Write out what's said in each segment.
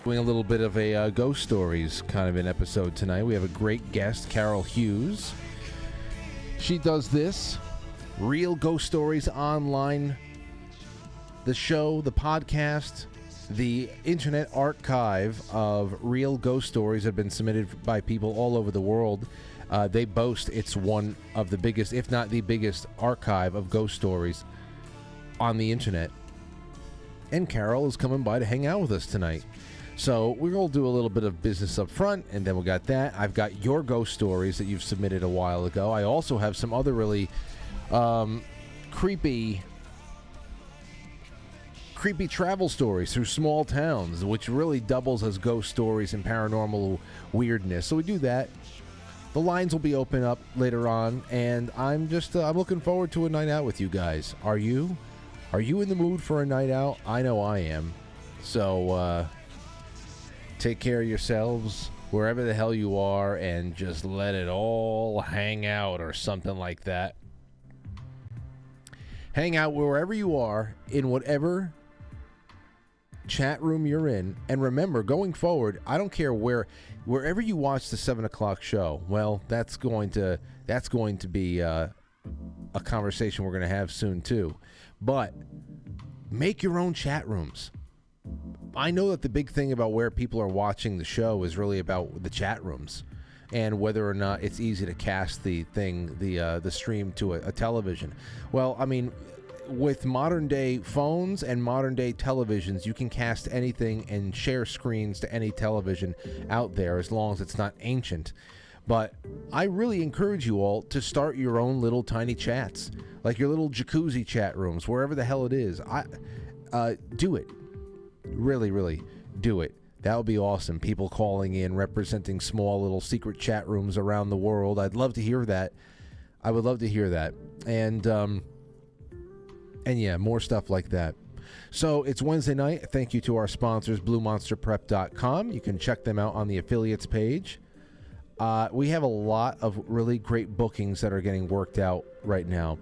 Doing a little bit of a ghost stories kind of an episode tonight. We have a great guest, Carol Hughes. She does this, Real Ghost Stories Online, the show, the podcast, the internet archive of real ghost stories that have been submitted by people all over the world. They boast it's one of the biggest, if not the biggest, archive of ghost stories on the internet. And Carol is coming by to hang out with us tonight. So we're going to do a little bit of business up front, and then we got that. I've got your ghost stories that you've submitted a while ago. I also have some other really creepy travel stories through small towns, which really doubles as ghost stories and paranormal weirdness. So we do that. The lines will be open up later on, and I'm looking forward to a night out with you guys. Are you? Are you in the mood for a night out? I know I am. So, take care of yourselves wherever the hell you are and just let it all hang out or something like that. Hang out wherever you are, in whatever chat room you're in. And remember, going forward, I don't care wherever you watch the 7 o'clock show. Well, that's going to be a conversation we're going to have soon too. But make your own chat rooms. I know that the big thing about where people are watching the show is really about the chat rooms and whether or not it's easy to cast the stream to a television. Well, I mean, with modern day phones and modern day televisions, you can cast anything and share screens to any television out there as long as it's not ancient. But I really encourage you all to start your own little tiny chats, like your little jacuzzi chat rooms, wherever the hell it is. Do it. Really, really do it. That would be awesome. People calling in, representing small little secret chat rooms around the world. I'd love to hear that. I would love to hear that. And yeah, more stuff like that. So it's Wednesday night. Thank you to our sponsors, BlueMonsterPrep.com. You can check them out on the affiliates page. We have a lot of really great bookings that are getting worked out right now.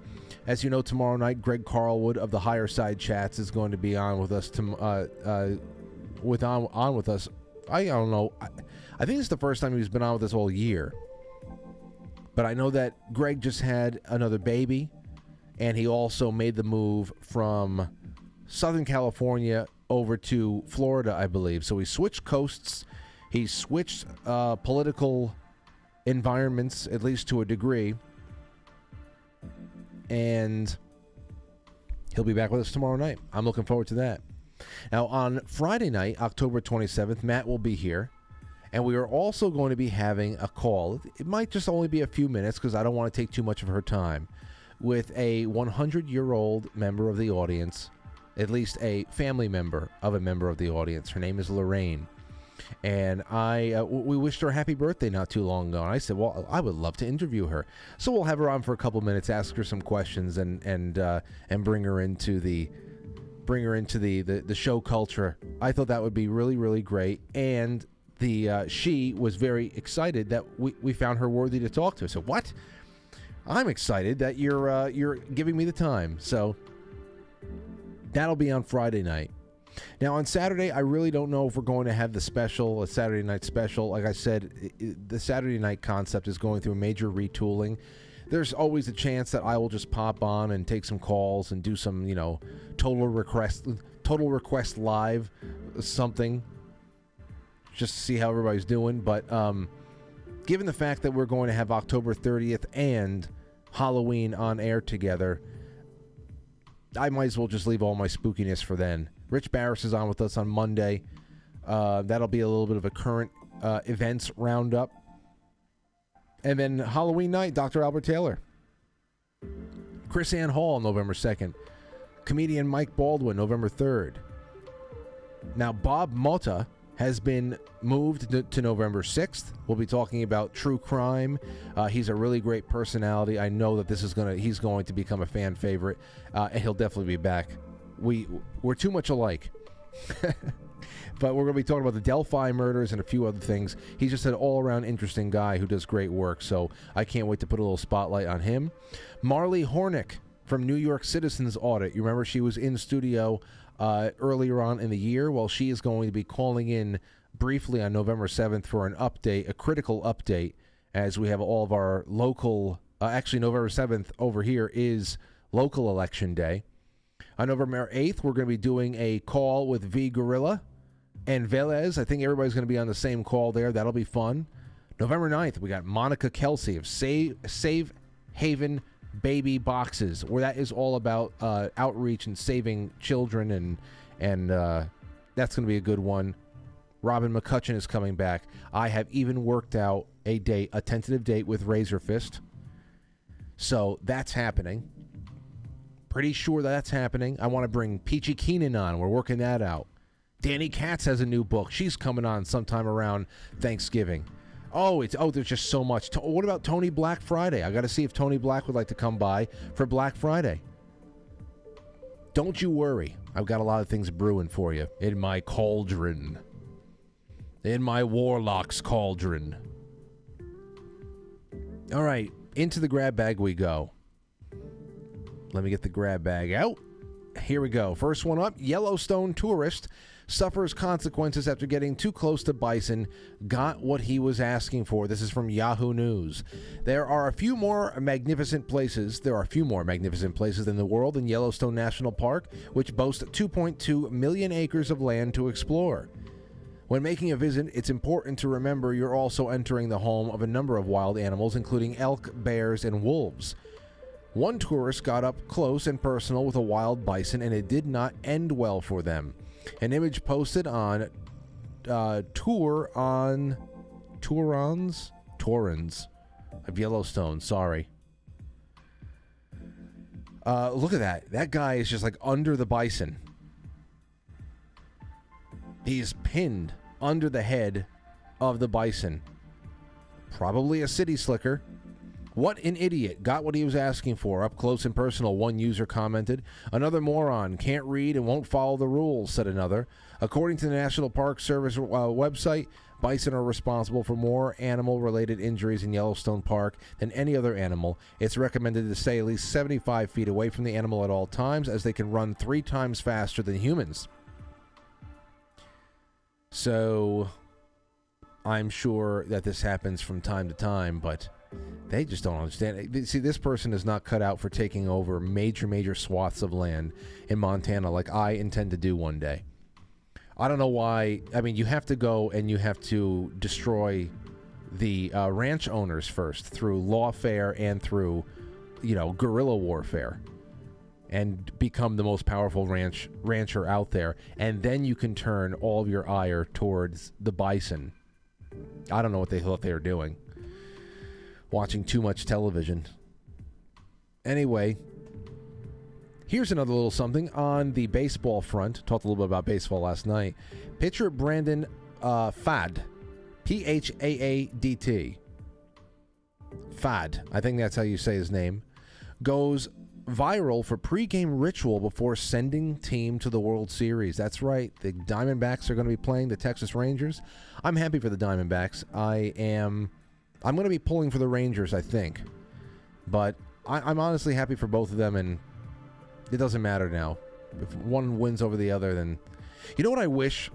As you know, tomorrow night, Greg Carlwood of the Higher Side Chats is going to be on with us. With us. I don't know. I think it's the first time he's been on with us all year. But I know that Greg just had another baby, and he also made the move from Southern California over to Florida, I believe. So he switched coasts. He switched political environments, at least to a degree. And he'll be back with us tomorrow night. I'm looking forward to that. Now, on Friday night, October 27th, Matt will be here. And we are also going to be having a call. It might just only be a few minutes because I don't want to take too much of her time. With a 100-year-old member of the audience, at least a family member of a member of the audience. Her name is Lorraine. And we wished her a happy birthday not too long ago. And I said, well, I would love to interview her. So we'll have her on for a couple minutes, ask her some questions, and bring her into the show culture. I thought that would be really, really great. And she was very excited that we found her worthy to talk to. So what? I'm excited that you're giving me the time. So that'll be on Friday night. Now, on Saturday, I really don't know if we're going to have a Saturday night special. Like I said, the Saturday night concept is going through a major retooling. There's always a chance that I will just pop on and take some calls and do some, total request live something, just to see how everybody's doing. But given the fact that we're going to have October 30th and Halloween on air together, I might as well just leave all my spookiness for then. Rich Barris is on with us on Monday. That'll be a little bit of a current events roundup. And then Halloween night, Dr. Albert Taylor. Chris Ann Hall, November 2nd. Comedian Mike Baldwin, November 3rd. Now, Bob Motta has been moved to November 6th. We'll be talking about true crime. He's a really great personality. I know that he's going to become a fan favorite, and he'll definitely be back. We're too much alike. But we're going to be talking about the Delphi murders and a few other things. He's just an all-around interesting guy who does great work, so I can't wait to put a little spotlight on him. Marley Hornick from New York Citizens Audit. You remember she was in studio earlier on in the year. Well, she is going to be calling in briefly on November 7th for an update, a critical update, as we have all of our local, actually November 7th over here is local election day. On November 8th, we're going to be doing a call with V Gorilla and Velez. I think everybody's going to be on the same call there. That'll be fun. November 9th, we got Monica Kelsey of Save Haven Baby Boxes, where that is all about outreach and saving children, and that's going to be a good one. Robin McCutcheon is coming back. I have even worked out a tentative date with Razor Fist. So that's happening. Pretty sure that's happening. I want to bring Peachy Keenan on. We're working that out. Danny Katz has a new book. She's coming on sometime around Thanksgiving. There's just so much. What about Tony Black Friday? I got to see if Tony Black would like to come by for Black Friday. Don't you worry. I've got a lot of things brewing for you in my cauldron. In my Warlock's cauldron. All right, into the grab bag we go. Let me get the grab bag out. Here we go. First one up, Yellowstone tourist suffers consequences after getting too close to bison, got what he was asking for. This is from Yahoo News. There are a few more magnificent places in the world than Yellowstone National Park, which boasts 2.2 million acres of land to explore. When making a visit, it's important to remember you're also entering the home of a number of wild animals, including elk, bears, and wolves. One tourist got up close and personal with a wild bison, and it did not end well for them. An image posted on Torrens of Yellowstone. Sorry. Look at that. That guy is just like under the bison. He's pinned under the head of the bison. Probably a city slicker. What an idiot. Got what he was asking for. Up close and personal, one user commented. Another moron. Can't read and won't follow the rules, said another. According to the National Park Service website, bison are responsible for more animal-related injuries in Yellowstone Park than any other animal. It's recommended to stay at least 75 feet away from the animal at all times, as they can run 3 times faster than humans. So, I'm sure that this happens from time to time, but they just don't understand. See, this person is not cut out for taking over major swaths of land in Montana like I intend to do one day. I don't know why. I mean, you have to go and you have to destroy the ranch owners first through lawfare and through, guerrilla warfare, and become the most powerful rancher out there, and then you can turn all of your ire towards the bison. I don't know what they thought they were doing. Watching too much television. Anyway, here's another little something on the baseball front. Talked a little bit about baseball last night. Pitcher Brandon Pfaadt, P-H-A-A-D-T. Pfaadt, I think that's how you say his name, goes viral for pregame ritual before sending team to the World Series. That's right. The Diamondbacks are going to be playing the Texas Rangers. I'm happy for the Diamondbacks. I'm going to be pulling for the Rangers, I think. But I'm honestly happy for both of them, and it doesn't matter now. If one wins over the other, then... You know what I wish?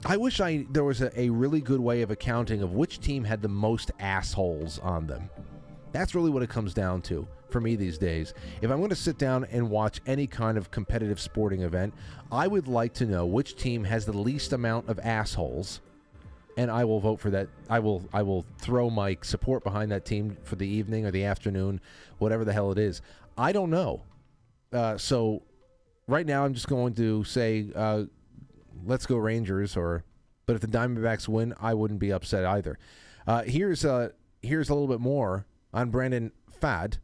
I wish there was a really good way of accounting of which team had the most assholes on them. That's really what it comes down to for me these days. If I'm going to sit down and watch any kind of competitive sporting event, I would like to know which team has the least amount of assholes, and I will vote for that. I will throw my support behind that team for the evening or the afternoon, whatever the hell it is. I don't know. So right now I'm just going to say, let's go Rangers. But if the Diamondbacks win, I wouldn't be upset either. Here's a little bit more on Brandon Pfaadt.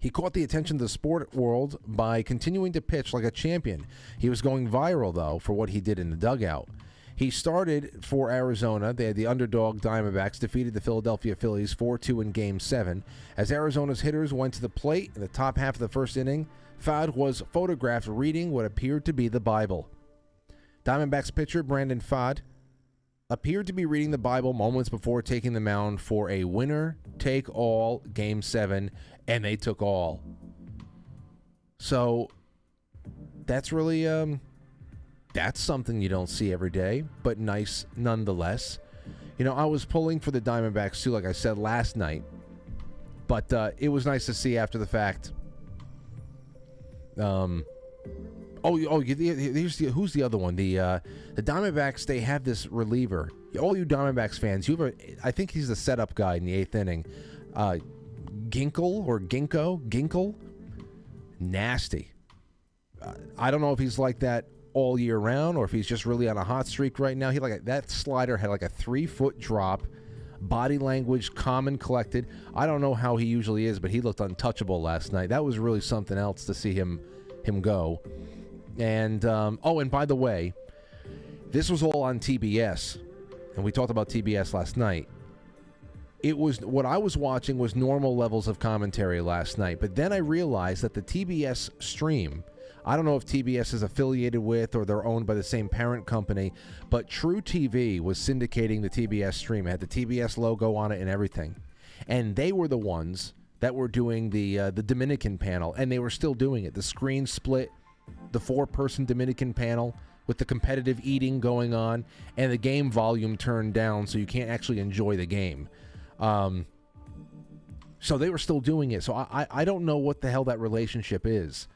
He caught the attention of the sport world by continuing to pitch like a champion. He was going viral, though, for what he did in the dugout. He started for Arizona. They had the underdog Diamondbacks defeated the Philadelphia Phillies 4-2 in Game 7. As Arizona's hitters went to the plate in the top half of the first inning, Pfaadt was photographed reading what appeared to be the Bible. Diamondbacks pitcher Brandon Pfaadt appeared to be reading the Bible moments before taking the mound for a winner-take-all Game 7, and they took all. So, that's really that's something you don't see every day, but nice nonetheless. You know, I was pulling for the Diamondbacks too, like I said last night, but it was nice to see after the fact. Who's the other one? The Diamondbacks, they have this reliever. All you Diamondbacks fans, I think he's the setup guy in the 8th inning. Ginkle? Nasty. I don't know if he's like that all year round or if he's just really on a hot streak right now. That slider had like a 3-foot drop. Body language, calm and collected. I don't know how he usually is, but he looked untouchable last night. That was really something else to see him go. And, and by the way, this was all on TBS, and we talked about TBS last night. What I was watching was normal levels of commentary last night, but then I realized that the TBS stream, I don't know if TBS is affiliated with or they're owned by the same parent company, but True TV was syndicating the TBS stream. It had the TBS logo on it and everything. And they were the ones that were doing the Dominican panel, and they were still doing it. The screen split, the 4-person Dominican panel with the competitive eating going on, and the game volume turned down so you can't actually enjoy the game. So they were still doing it. So I don't know what the hell that relationship is.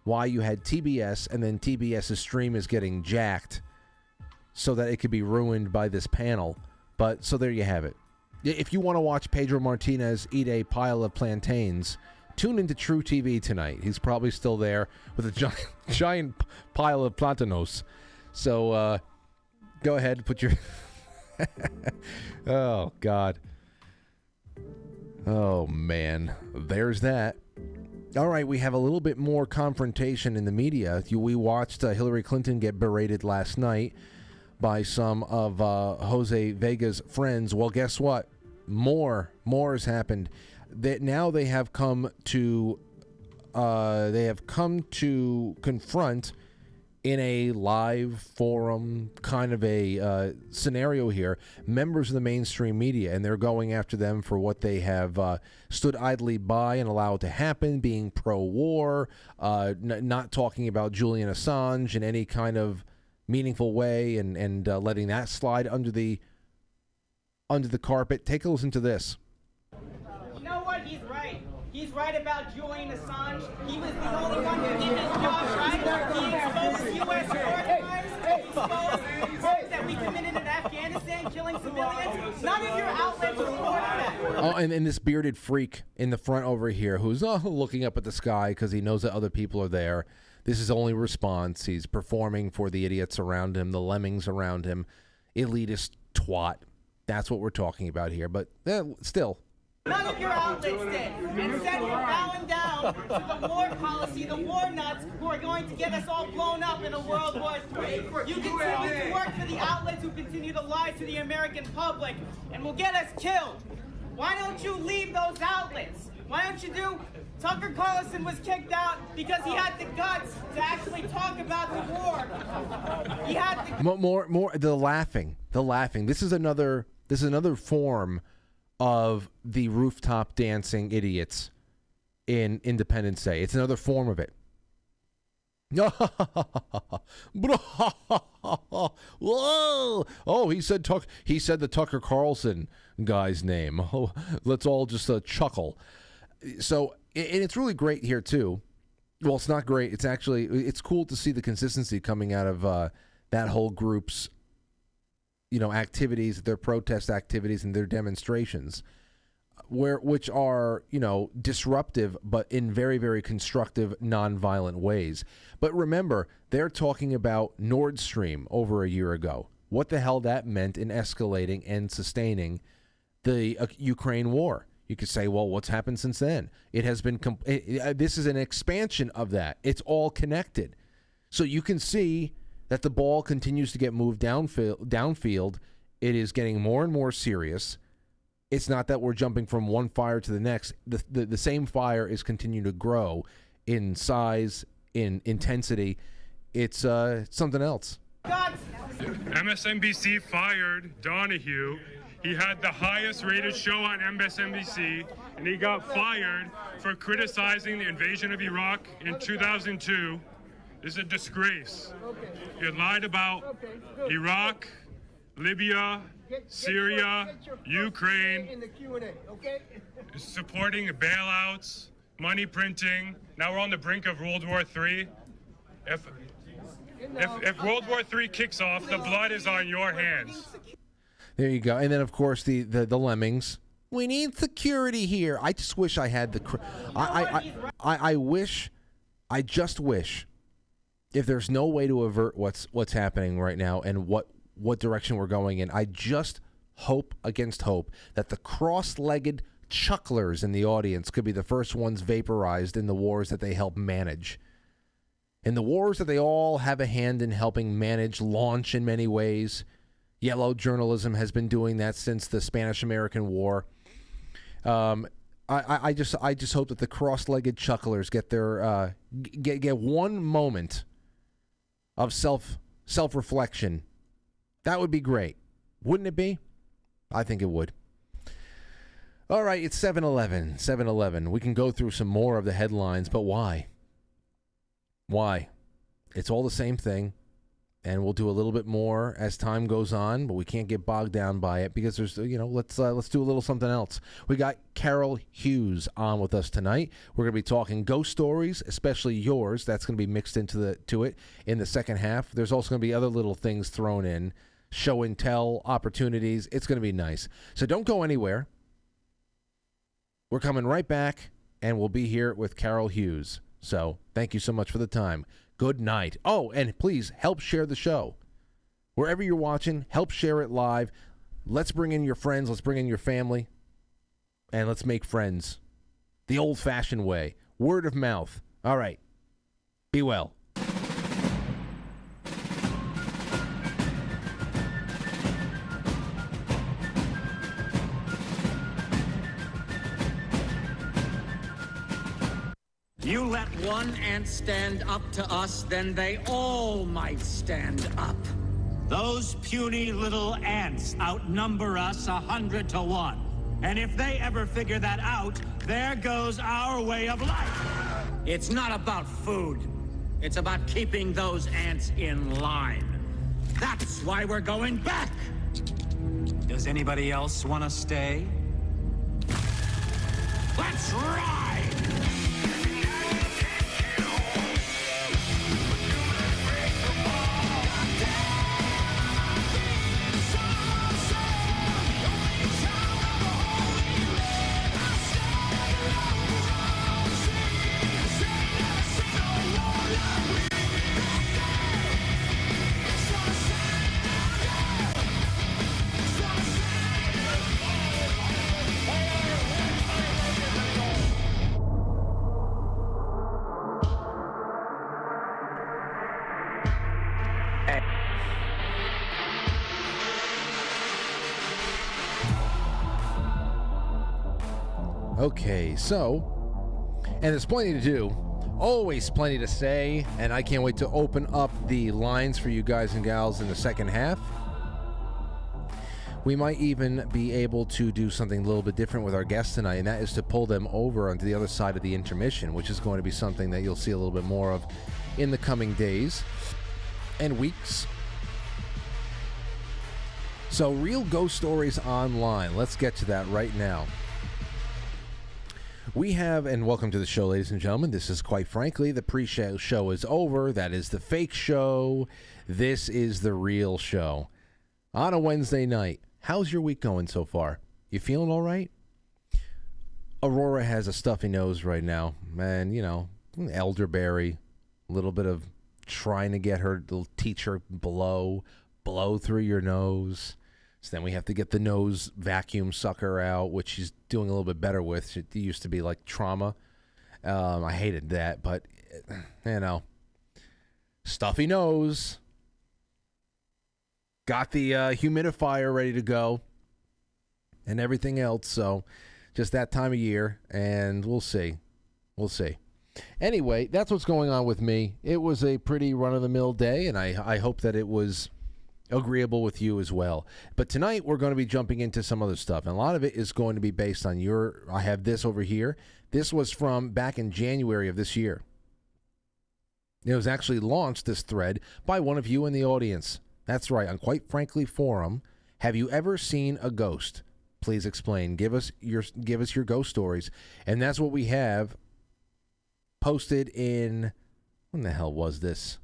Why you had TBS and then TBS's stream is getting jacked so that it could be ruined by this panel. But so there you have it. If you want to watch Pedro Martinez eat a pile of plantains, tune into True TV tonight. He's probably still there with a giant pile of plantanos. So go ahead, put your... Oh, God. Oh, man. There's that. All right, we have a little bit more confrontation in the media. We watched Hillary Clinton get berated last night by some of Jose Vega's friends. Well, guess what? More has happened. Now they have come to confront in a live forum kind of a scenario here, members of the mainstream media, and they're going after them for what they have stood idly by and allowed to happen, being pro-war, not talking about Julian Assange in any kind of meaningful way, and letting that slide under the carpet. Take a listen to this. You know what? He's right. He's right about Julian Assange. He was the only one who did his job right. He exposed U.S. war crimes. He exposed crimes that we committed in Afghanistan, killing civilians. None of your outlets reported that. Oh, and this bearded freak in the front over here who's looking up at the sky because he knows that other people are there. This is only response. He's performing for the idiots around him, the lemmings around him. Elitist twat. That's what we're talking about here. But still. None of your outlets did. Instead, you're bowing down to the war policy, the war nuts who are going to get us all blown up in a World War III. You continue to work for the outlets who continue to lie to the American public and will get us killed. Why don't you leave those outlets? Why don't you do... Tucker Carlson was kicked out because he had the guts to actually talk about the war. He had the... More the laughing. This is another form of the rooftop dancing idiots in Independence Day. It's another form of it. Whoa! Oh, he said the Tucker Carlson guy's name. Oh, let's all just chuckle. So, and it's really great here too. Well, it's not great. It's cool to see the consistency coming out of that whole group's activities, their protest activities and their demonstrations, which are, disruptive, but in very, very constructive, nonviolent ways. But remember, they're talking about Nord Stream over a year ago. What the hell that meant in escalating and sustaining the Ukraine war. You could say, well, what's happened since then? It has been, this is an expansion of that. It's all connected. So you can see that the ball continues to get moved downfield. It is getting more and more serious. It's not that we're jumping from one fire to the next. The same fire is continuing to grow in size, in intensity. It's something else. MSNBC fired Donahue. He had the highest rated show on MSNBC, and he got fired for criticizing the invasion of Iraq in 2002. This is a disgrace. You lied about Iraq, Libya, Syria, Ukraine, in the Q&A, okay? supporting bailouts, money printing. Now we're on the brink of World War III. If World War III kicks off, the blood is on your hands. There you go. And then, of course, the lemmings. We need security here. I just wish I had the. I just wish, if there's no way to avert what's happening right now and what direction we're going in, I just hope against hope that the cross-legged chucklers in the audience could be the first ones vaporized in the wars that they help manage. In the wars that they all have a hand in helping manage, launch in many ways. Yellow journalism has been doing that since the Spanish-American War. I just hope that the cross-legged chucklers get their get one moment of self-reflection. That would be great, wouldn't it be? I think it would. All right, it's 7-Eleven. 7-Eleven. We can go through some more of the headlines, but why? Why? It's all the same thing. And we'll do a little bit more as time goes on, but we can't get bogged down by it because there's, let's do a little something else. We got Carol Hughes on with us tonight. We're going to be talking ghost stories, especially yours. That's going to be mixed into it in the second half. There's also going to be other little things thrown in, show and tell opportunities. It's going to be nice. So don't go anywhere. We're coming right back, and we'll be here with Carol Hughes. So thank you so much for the time. Good night. Oh, and please help share the show. Wherever you're watching, help share it live. Let's bring in your friends. Let's bring in your family. And let's make friends. The old-fashioned way. Word of mouth. All right. Be well. You let one ant stand up to us, then they all might stand up. Those puny little ants outnumber us 100 to 1. And if they ever figure that out, there goes our way of life. It's not about food. It's about keeping those ants in line. That's why we're going back. Does anybody else want to stay? Let's ride! Okay, so, and there's plenty to do, always plenty to say, and I can't wait to open up the lines for you guys and gals in the second half. We might even be able to do something a little bit different with our guests tonight, and that is to pull them over onto the other side of the intermission, which is going to be something that you'll see a little bit more of in the coming days and weeks. So, Real Ghost Stories Online. Let's get to that right now. We have, and welcome to the show, ladies and gentlemen. This is, quite frankly, the pre-show show is over. That is the fake show. This is the real show. On a Wednesday night. How's your week going so far? You feeling all right? Aurora has a stuffy nose right now. And, elderberry. A little bit of trying to get her little teacher blow through your nose. So then we have to get the nose vacuum sucker out, which she's doing a little bit better with. It used to be like trauma. I hated that, but, stuffy nose. Got the humidifier ready to go and everything else. So just that time of year, and we'll see. We'll see. Anyway, that's what's going on with me. It was a pretty run-of-the-mill day, and I hope that it was agreeable with you as well. But tonight we're going to be jumping into some other stuff, and a lot of it is going to be based on I have this over here. This was from back in January of this year. It was actually launched, this thread, by one of you in the audience. That's right, on Quite Frankly Forum. Have you ever seen a ghost? Please explain. Give us your ghost stories. And that's what we have posted in... When the hell was this?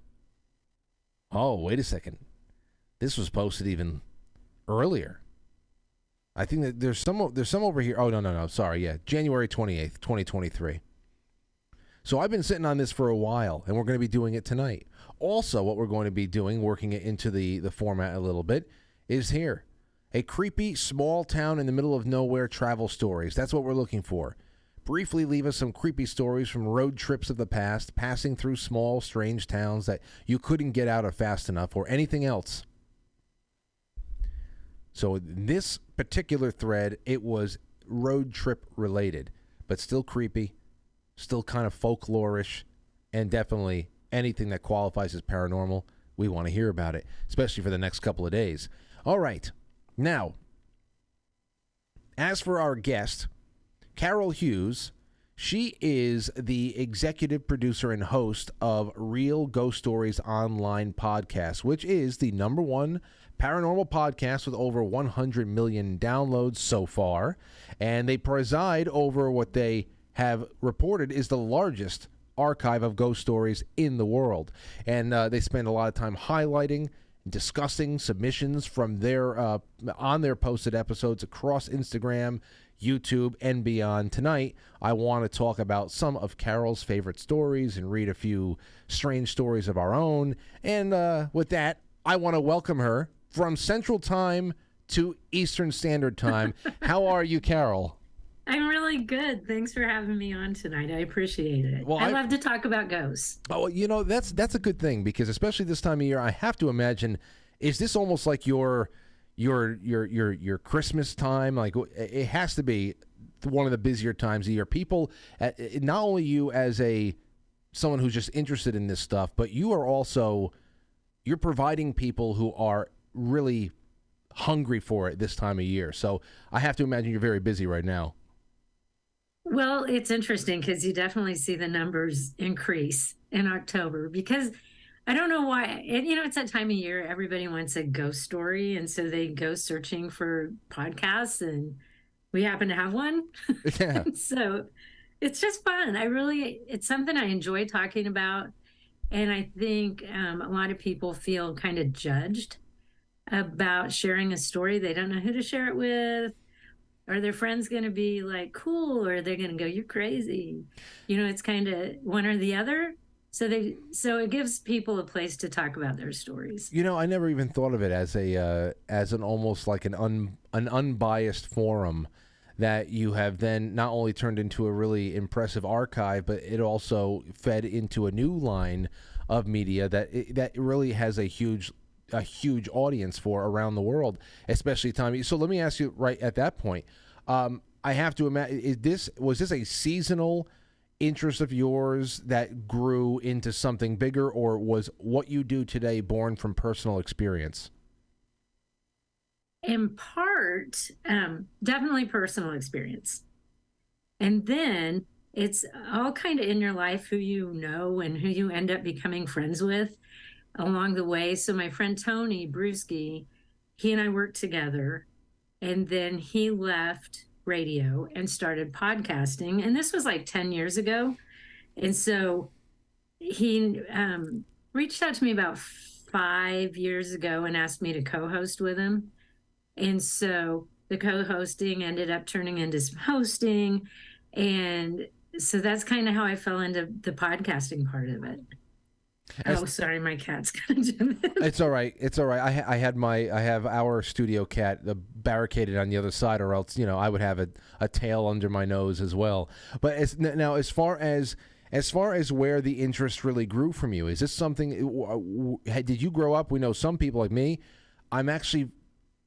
Oh, wait a second. This was posted even earlier. I think that there's some over here. Oh, no. Sorry, yeah. January 28th, 2023. So I've been sitting on this for a while, and we're going to be doing it tonight. Also, what we're going to be doing, working it into the format a little bit, is here. A creepy, small town in the middle of nowhere travel stories. That's what we're looking for. Briefly leave us some creepy stories from road trips of the past, passing through small, strange towns that you couldn't get out of fast enough, or anything else. So in this particular thread, it was road trip related, but still creepy, still kind of folklorish, and definitely anything that qualifies as paranormal. We want to hear about it, especially for the next couple of days. All right. Now, as for our guest, Carol Hughes, she is the executive producer and host of Real Ghost Stories Online podcast, which is the #1 paranormal podcast with over 100 million downloads so far. And they preside over what they have reported is the largest archive of ghost stories in the world. And they spend a lot of time highlighting, discussing submissions from their on their posted episodes across Instagram, YouTube, and beyond. Tonight, I want to talk about some of Carol's favorite stories and read a few strange stories of our own. And with that, I want to welcome her from Central Time to Eastern Standard Time. How are you, Carol? I'm really good. Thanks for having me on tonight. I appreciate it. Well, I love to talk about ghosts. Oh, you know, that's a good thing, because especially this time of year, I have to imagine, is this almost like your Christmas time? Like, it has to be one of the busier times of year. People, not only you as someone who's just interested in this stuff, but you're providing people who are really hungry for it this time of year. So I have to imagine you're very busy right now. Well, it's interesting because you definitely see the numbers increase in October, because I don't know why. And, it's that time of year, everybody wants a ghost story. And so they go searching for podcasts, and we happen to have one. Yeah. So it's just fun. It's something I enjoy talking about. And I think a lot of people feel kind of judged about sharing a story. They don't know who to share it with. Are their friends going to be like, cool, or are they going to go, you're crazy? It's kind of one or the other. So it gives people a place to talk about their stories. I never even thought of it as an almost like an unbiased forum that you have then not only turned into a really impressive archive, but it also fed into a new line of media that really has a huge audience for around the world, especially time. So let me ask you right at that point. I have to imagine, was this a seasonal interest of yours that grew into something bigger, or was what you do today born from personal experience? In part, definitely personal experience. And then it's all kind of in your life, who you know and who you end up becoming friends with along the way. So my friend Tony Brewski, he and I worked together, and then he left radio and started podcasting. And this was like 10 years ago. And so he reached out to me about 5 years ago and asked me to co-host with him. And so the co-hosting ended up turning into some hosting. And so that's kind of how I fell into the podcasting part of it. Sorry, my cat's gonna jump in. It's all right. I have our studio cat barricaded on the other side, or else I would have a tail under my nose as well. But as far as where the interest really grew from you, is this something? Did you grow up? We know some people like me. I'm actually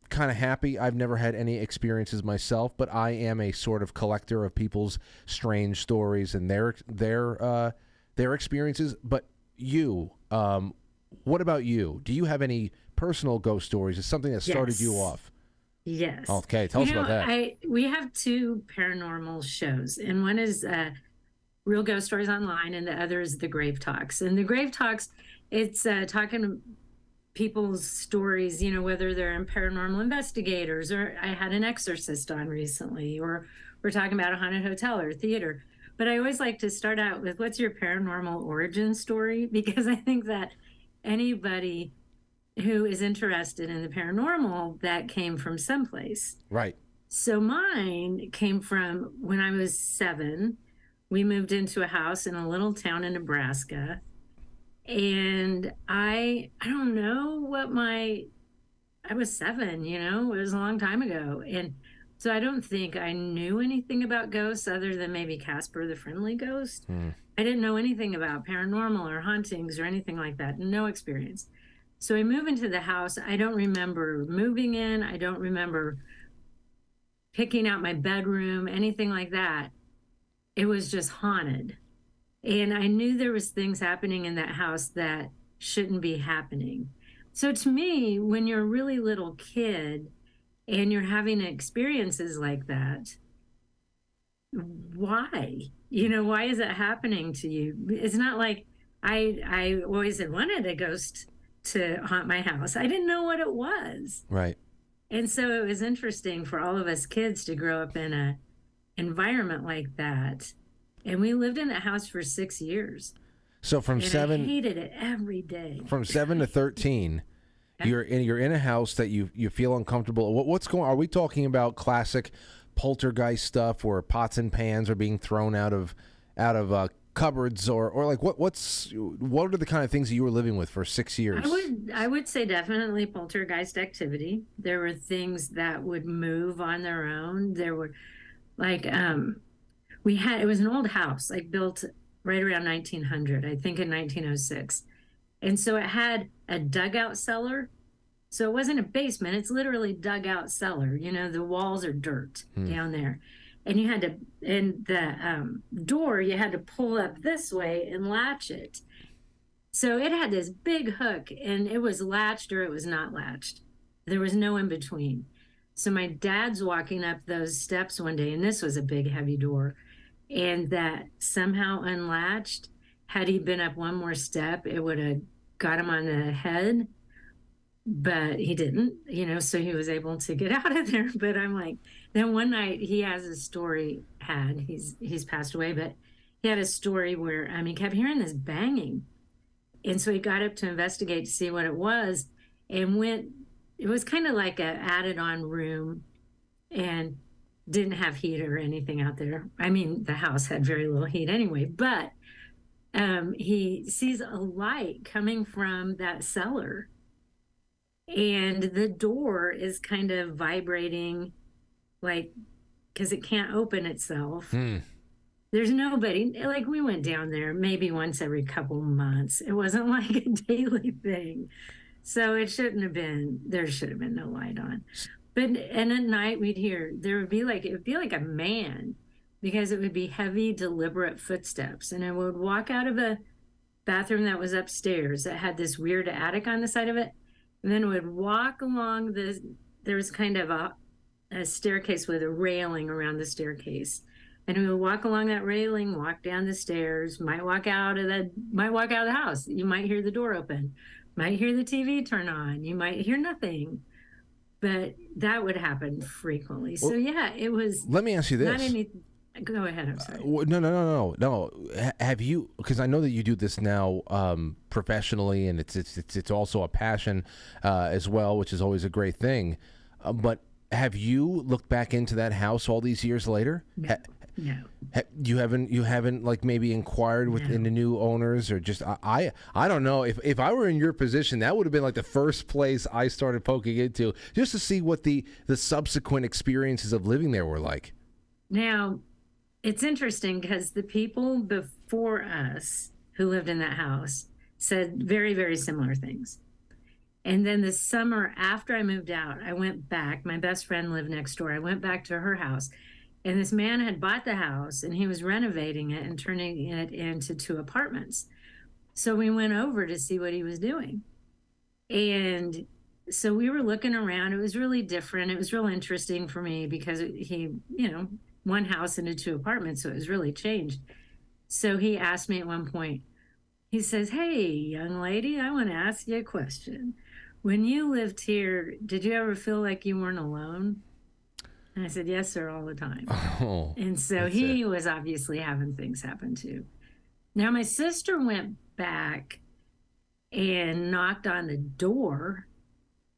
kind of happy. I've never had any experiences myself, but I am a sort of collector of people's strange stories and their experiences. But you, what about you? Do you have any personal ghost stories? Is something that started you off? Yes. Okay, tell us about that. We have 2 paranormal shows, and one is Real Ghost Stories Online, and the other is the Grave Talks. And the Grave Talks, it's talking people's stories, you know, whether they're paranormal investigators, or I had an exorcist on recently, or we're talking about a haunted hotel or theater. But I always like to start out with, what's your paranormal origin story? Because I think that anybody who is interested in the paranormal, that came from someplace. Right. So mine came from when I was 7. We moved into a house in a little town in Nebraska. And I don't know what I was 7, you know, it was a long time ago. And so I don't think I knew anything about ghosts other than maybe Casper the Friendly Ghost. I didn't know anything about paranormal or hauntings or anything like that. No experience. So I move into the house. I don't remember moving in. I don't remember picking out my bedroom, anything like that. It was just haunted. And I knew there was things happening in that house that shouldn't be happening. So to me, when you're a really little kid and you're having experiences like that, why? You know, why is it happening to you? It's not like I always had wanted a ghost to haunt my house. I didn't know what it was. Right. And so it was interesting for all of us kids to grow up in a environment like that. And we lived in that house for 6 years. So from and 7, I hated it every day. From 7 to 13, you're in a house that you feel uncomfortable. What's going? Are we talking about classic poltergeist stuff, where pots and pans are being thrown out of cupboards, or like what are the kind of things that you were living with for 6 years? I would say definitely poltergeist activity. There were things that would move on their own. There were like it was an old house, like built right around 1900, I think in 1906. And so it had a dugout cellar. So it wasn't a basement, it's literally dugout cellar. You know, the walls are dirt down there. And you had to, in the door, you had to pull up this way and latch it. So it had this big hook, and it was latched or it was not latched. There was no in between. So my dad's walking up those steps one day, and this was a big, heavy door, and that somehow unlatched. Had he been up one more step, it would have got him on the head, but he didn't, you know, so he was able to get out of there. But I'm like, then one night he has a story, he's passed away, but he had a story where he kept hearing this banging. And so he got up to investigate to see what it was, and it was kind of like a added on room, and didn't have heat or anything out there. I mean, the house had very little heat anyway, but he sees a light coming from that cellar, and the door is kind of vibrating, like, because it can't open itself. There's nobody. Like, we went down there maybe once every couple months. It wasn't like a daily thing. So there should have been no light on. And at night it would be like a man, because it would be heavy, deliberate footsteps. And it would walk out of a bathroom that was upstairs that had this weird attic on the side of it. And then it would walk along there was kind of a staircase with a railing around the staircase. And we would walk along that railing, walk down the stairs, might walk out of the house. You might hear the door open, might hear the TV turn on, you might hear nothing. But that would happen frequently. So yeah, it was. Let me ask you this. Go ahead. I'm sorry. No. Have you? Because I know that you do this now professionally, and it's also a passion as well, which is always a great thing. But have you looked back into that house all these years later? No. You haven't like maybe inquired with the new owners, or just I don't know, if I were in your position, that would have been like the first place I started poking into, just to see what the subsequent experiences of living there were like. Now, it's interesting because the people before us who lived in that house said very, very similar things. And then the summer after I moved out, I went back. My best friend lived next door. I went back to her house. And this man had bought the house, and he was renovating it and turning it into 2 apartments. So we went over to see what he was doing. And so we were looking around. It was really different. It was real interesting for me because he, 1 house into 2 apartments. So it was really changed. So he asked me at one point, he says, "Hey, young lady, I want to ask you a question. When you lived here, did you ever feel like you weren't alone?" And I said, "Yes, sir, all the time." Oh, And so he was obviously having things happen too. Now, my sister went back and knocked on the door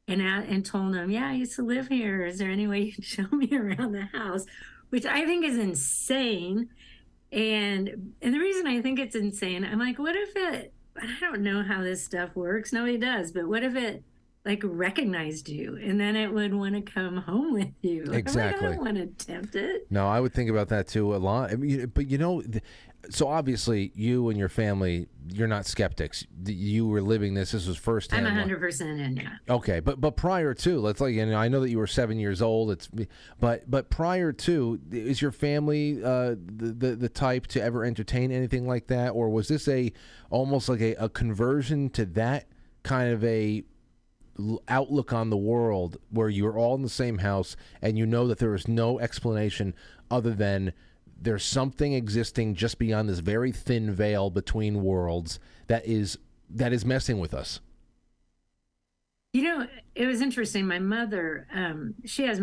and told him, "Yeah, I used to live here. Is there any way you can show me around the house?" Which I think is insane. And the reason I think it's insane, I'm like, what if it, I don't know how this stuff works. Nobody does. But what if it like recognized you and then it would want to come home with you? Exactly. I don't want to tempt it. No, I would think about that too a lot. I mean, but so obviously you and your family, you're not skeptics. You were living this. This was firsthand. I'm 100% in, yeah. Okay, but prior to, I know that you were 7 years old. But prior to, is your family the type to ever entertain anything like that, or was this almost like a conversion to that kind of a outlook on the world where you were all in the same house and you know that there is no explanation other than there's something existing just beyond this very thin veil between worlds that is messing with us? It was interesting. My mother, she had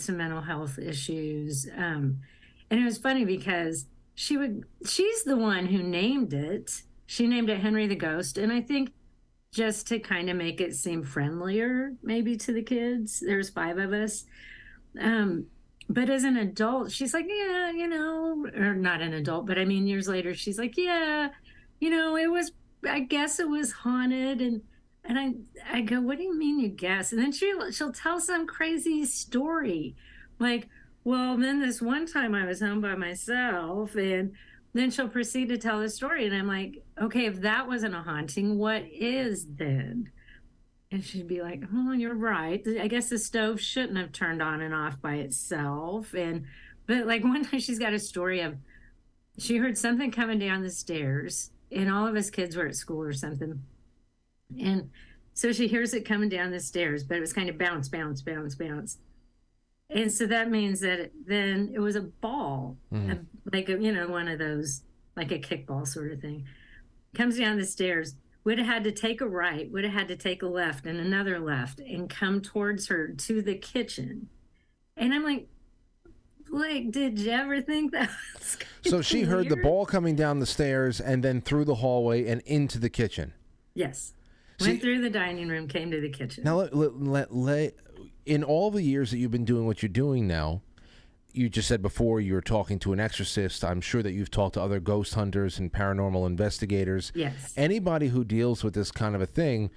some mental health issues. And it was funny because she's the one who named it. She named it Henry the Ghost. And I think just to kind of make it seem friendlier, maybe to the kids, there's 5 of us. But as an adult, she's like, yeah, or not an adult, but I mean, years later, she's like, yeah, I guess it was haunted. And I go, what do you mean you guess? And then she'll tell some crazy story. Like, well, then this one time I was home by myself, and then she'll proceed to tell the story. And I'm like, okay, if that wasn't a haunting, what is then? And she'd be like, oh, you're right. I guess the stove shouldn't have turned on and off by itself. But like one time she's got a story of, she heard something coming down the stairs and all of us kids were at school or something. And so she hears it coming down the stairs, but it was kind of bounce, bounce, bounce, bounce. And so that means that then it was a ball, like, one of those, like a kickball sort of thing. Comes down the stairs. Would have had to take a right, would have had to take a left and another left and come towards her to the kitchen. And I'm like, did you ever think that was So she heard the ball coming down the stairs and then through the hallway and into the kitchen? Yes. Went through the dining room, came to the kitchen. Now, in all the years that you've been doing what you're doing now, you just said before you were talking to an exorcist. I'm sure that you've talked to other ghost hunters and paranormal investigators. Yes. Anybody who deals with this kind of a thing,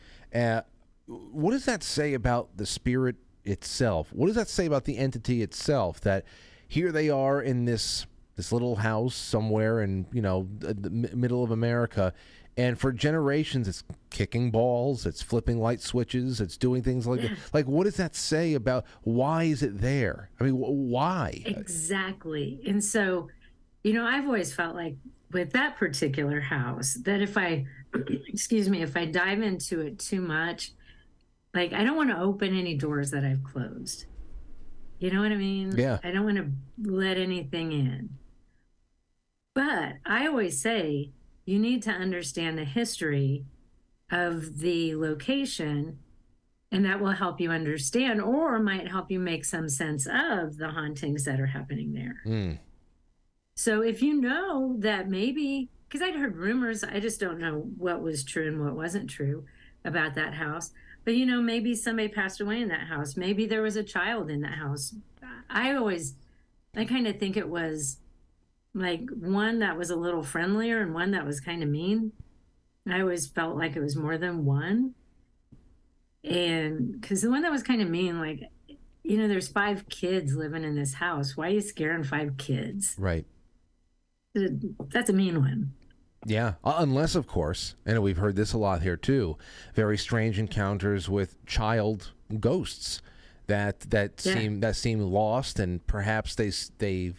what does that say about the spirit itself? What does that say about the entity itself? That here they are in this little house somewhere in the middle of America, and for generations it's kicking balls, it's flipping light switches, it's doing things like that. Like, what does that say about why is it there? I mean, why? Exactly. And so, I've always felt like with that particular house that if I, if I dive into it too much, like I don't want to open any doors that I've closed. You know what I mean? Yeah. I don't want to let anything in. But I always say, you need to understand the history of the location, and that will help you understand or might help you make some sense of the hauntings that are happening there. So if you know that maybe, because I'd heard rumors, I just don't know what was true and what wasn't true about that house. But, maybe somebody passed away in that house. Maybe there was a child in that house. I kind of think it was like one that was a little friendlier and one that was kind of mean. I always felt like it was more than one. And because the one that was kind of mean, like, there's 5 kids living in this house. Why are you scaring 5 kids? Right. That's a mean one. Yeah, unless, of course, and we've heard this a lot here too, very strange encounters with child ghosts that seem lost, and perhaps they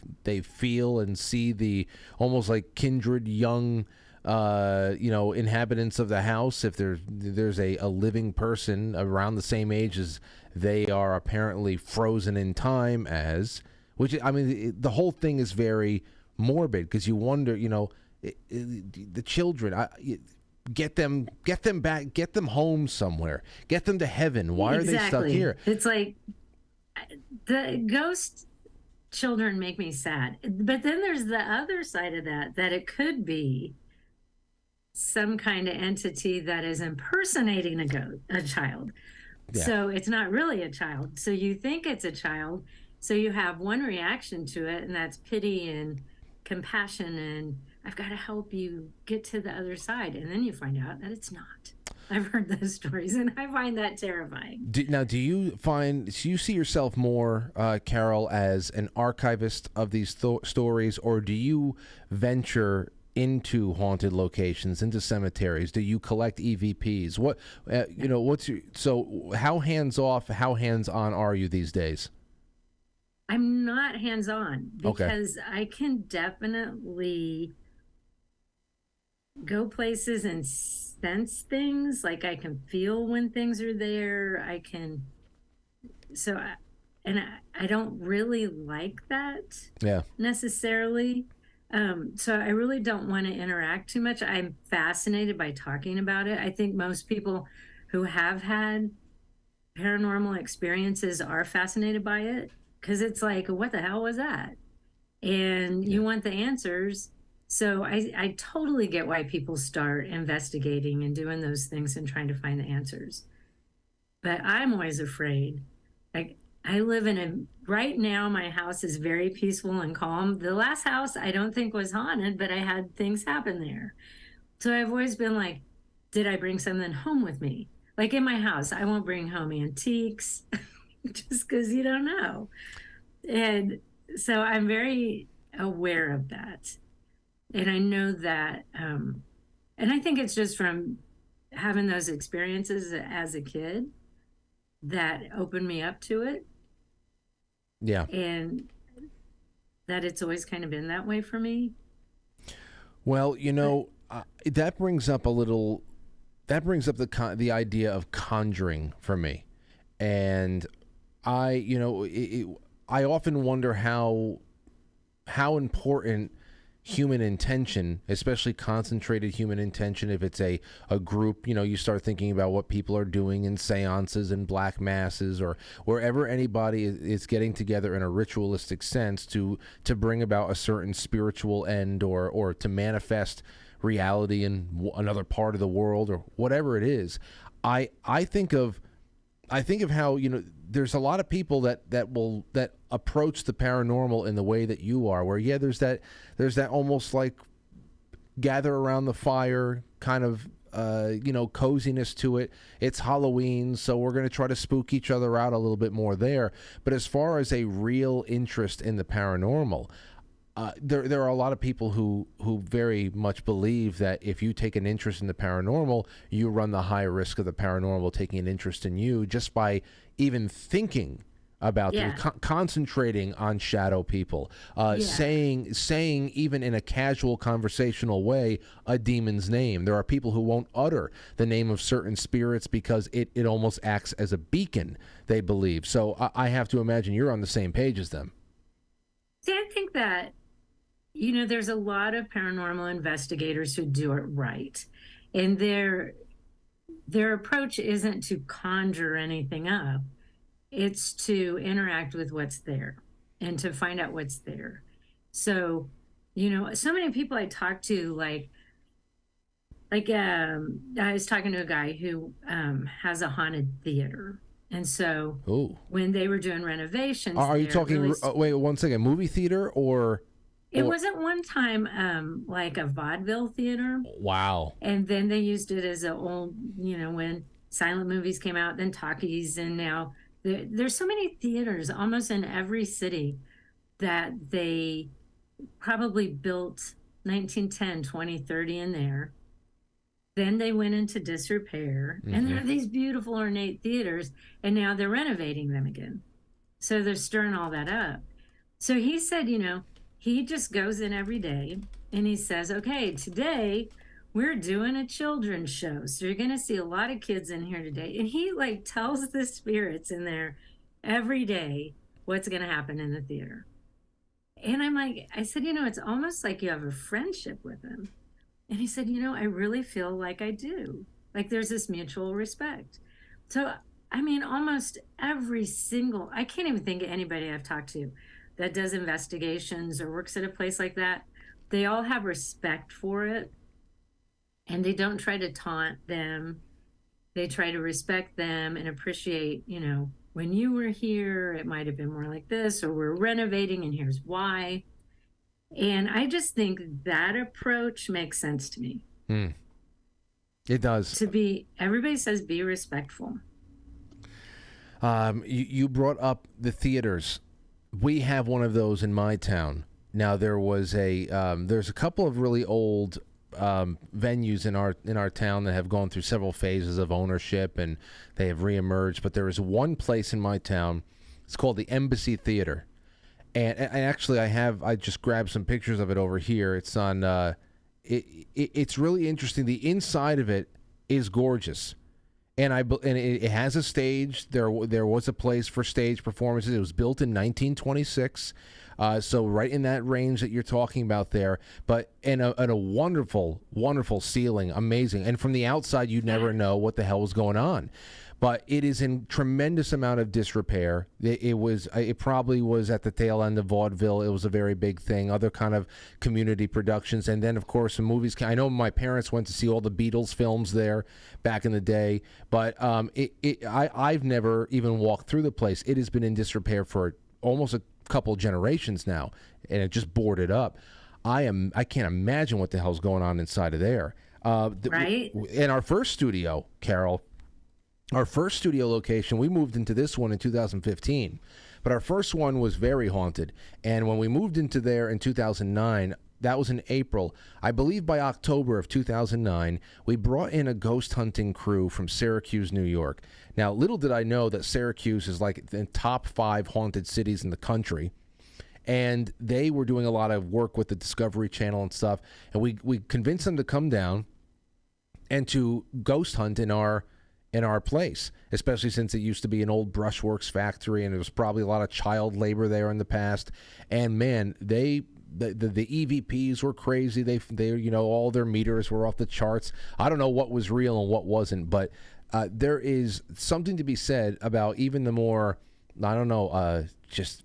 feel and see the almost like kindred young inhabitants of the house. If there's a living person around the same age as they are apparently frozen in time as, which, I mean, the whole thing is very morbid because you wonder, the children. Get them back, get them home somewhere, get them to heaven. Why are they stuck here? It's like the ghost children make me sad. But then there's the other side of that it could be some kind of entity that is impersonating a child. Yeah. So it's not really a child. So you think it's a child. So you have one reaction to it, and that's pity and compassion and I've got to help you get to the other side. And then you find out that it's not. I've heard those stories, and I find that terrifying. Do you see yourself more, Carol, as an archivist of these stories, or do you venture into haunted locations, into cemeteries? Do you collect EVPs? How hands off, how hands on are you these days? I'm not hands on because I can definitely go places and sense things. Like I can feel when things are there. I don't really like that necessarily. So I really don't want to interact too much. I'm fascinated by talking about it. I think most people who have had paranormal experiences are fascinated by it because it's like, what the hell was that? And you want the answers. So I totally get why people start investigating and doing those things and trying to find the answers. But I'm always afraid. Like I live right now my house is very peaceful and calm. The last house I don't think was haunted, but I had things happen there. So I've always been like, did I bring something home with me? Like in my house, I won't bring home antiques just because you don't know. And so I'm very aware of that. And I know that, and I think it's just from having those experiences as a kid that opened me up to it. Yeah. And that it's always kind of been that way for me. Well, that brings up the idea of conjuring for me. And I often wonder how important human intention, especially concentrated human intention, if it's a group, you start thinking about what people are doing in seances and black masses or wherever anybody is getting together in a ritualistic sense to bring about a certain spiritual end or to manifest reality in another part of the world or whatever it is. I think of how, there's a lot of people that approach the paranormal in the way that you are, where there's that almost like gather around the fire kind of coziness to it. It's Halloween, so we're going to try to spook each other out a little bit more there. But as far as a real interest in the paranormal, there are a lot of people who very much believe that if you take an interest in the paranormal, you run the high risk of the paranormal taking an interest in you just by even thinking about them, concentrating on shadow people, saying even in a casual conversational way a demon's name. There are people who won't utter the name of certain spirits because it almost acts as a beacon, they believe. So I have to imagine you're on the same page as them. See, I think that there's a lot of paranormal investigators who do it right. And their approach isn't to conjure anything up. It's to interact with what's there and to find out what's there. So, so many people I talk to, I was talking to a guy who has a haunted theater. And so when they were doing renovations... Are you talking, wait, 1 second, movie theater or... It was at one time like a vaudeville theater. Wow. And then they used it as an old, when silent movies came out, then talkies. And now there's so many theaters almost in every city that they probably built 1910, 2030 in there. Then they went into disrepair. Mm-hmm. And there are these beautiful ornate theaters. And now they're renovating them again. So they're stirring all that up. So he said, he just goes in every day and he says, okay, today we're doing a children's show. So you're going to see a lot of kids in here today. And he tells the spirits in there every day what's going to happen in the theater. And I'm like, I said, it's almost like you have a friendship with him. And he said, I really feel like I do. Like there's this mutual respect. So, I mean, almost every single, I can't even think of anybody I've talked to that does investigations or works at a place like that. They all have respect for it, and they don't try to taunt them. They try to respect them and appreciate, when you were here, it might have been more like this, or we're renovating and here's why. And I just think that approach makes sense to me. It does. Everybody says be respectful. You brought up the theaters. We have one of those in my town. Now there's a couple of really old venues in our town that have gone through several phases of ownership, and they have reemerged. But there is one place in my town. It's called the Embassy Theater, and actually I just grabbed some pictures of it over here. It's on. It's really interesting. The inside of it is gorgeous. And it has a stage. There was a place for stage performances. It was built in 1926, so right in that range that you're talking about there. But and a wonderful, wonderful ceiling, amazing. And from the outside, you'd never know what the hell was going on. But it is in tremendous amount of disrepair. It probably was at the tail end of vaudeville. It was a very big thing. Other kind of community productions, and then of course the movies. I know my parents went to see all the Beatles films there back in the day, but I've never even walked through the place. It has been in disrepair for almost a couple generations now, and it just boarded up. I can't imagine what the hell's going on inside of there. Right. In our first studio, Carol. Our first studio location, we moved into this one in 2015, but our first one was very haunted. And when we moved into there in 2009, that was in April. I believe by October of 2009, we brought in a ghost hunting crew from Syracuse, New York. Now, little did I know that Syracuse is like the top 5 haunted cities in the country. And they were doing a lot of work with the Discovery Channel and stuff. And we convinced them to come down and to ghost hunt in our place, especially since it used to be an old brushworks factory, and there was probably a lot of child labor there in the past. And man, the EVPs were crazy. They all their meters were off the charts. I don't know what was real and what wasn't, but there is something to be said about even the more, I don't know, just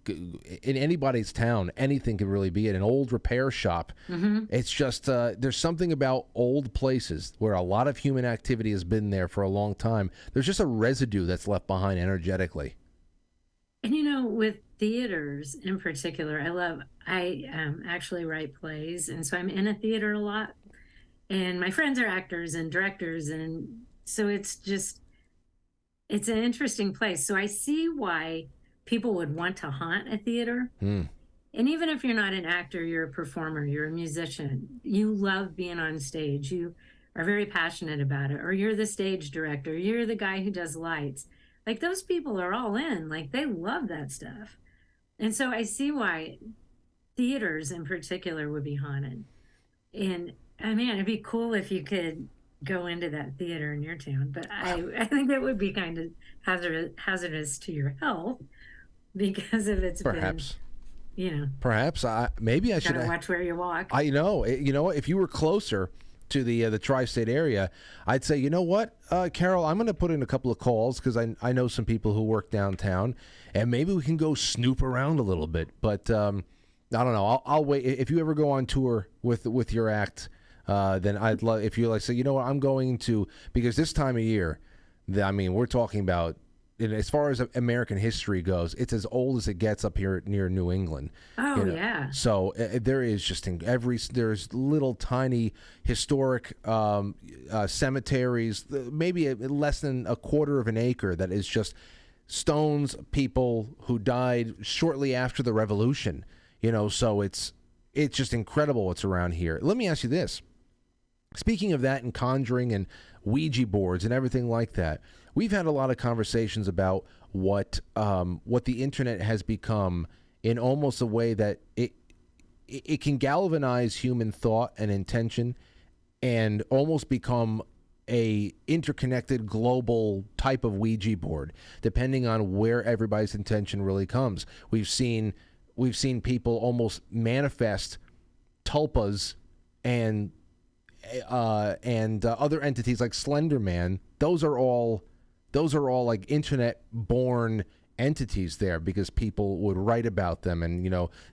in anybody's town, anything could really be it. An old repair shop. Mm-hmm. It's just there's something about old places where a lot of human activity has been there for a long time. There's just a residue that's left behind energetically. And with theaters in particular, I actually write plays, and so I'm in a theater a lot. And my friends are actors and directors, and so it's an interesting place. So I see why people would want to haunt a theater. And even if you're not an actor, you're a performer, you're a musician, you love being on stage, you are very passionate about it, or you're the stage director, you're the guy who does lights. Like those people are all in, like they love that stuff. And so I see why theaters in particular would be haunted. And man, it'd be cool if you could go into that theater in your town, but I think that would be kind of hazardous to your health. Because if it's perhaps been, perhaps maybe I should watch where you walk. I know, if you were closer to the tri-state area, I'd say, you know what, Carol, I'm going to put in a couple of calls because I know some people who work downtown, and maybe we can go snoop around a little bit. But I don't know. I'll wait. If you ever go on tour with your act, then I'd love if you say, you know what, I'm going to, because this time of year, we're talking about. And as far as American history goes, it's as old as it gets up here near New England. Oh, yeah. So there is just there's little tiny historic cemeteries, maybe less than a quarter of an acre, that is just stones, people who died shortly after the Revolution. So it's just incredible what's around here. Let me ask you this. Speaking of that and conjuring and Ouija boards and everything like that, we've had a lot of conversations about what the internet has become in almost a way that it can galvanize human thought and intention and almost become a interconnected global type of Ouija board, depending on where everybody's intention really comes. We've seen we've seen people almost manifest tulpas and other entities like Slender Man. Those are all like internet-born entities there, because people would write about them, and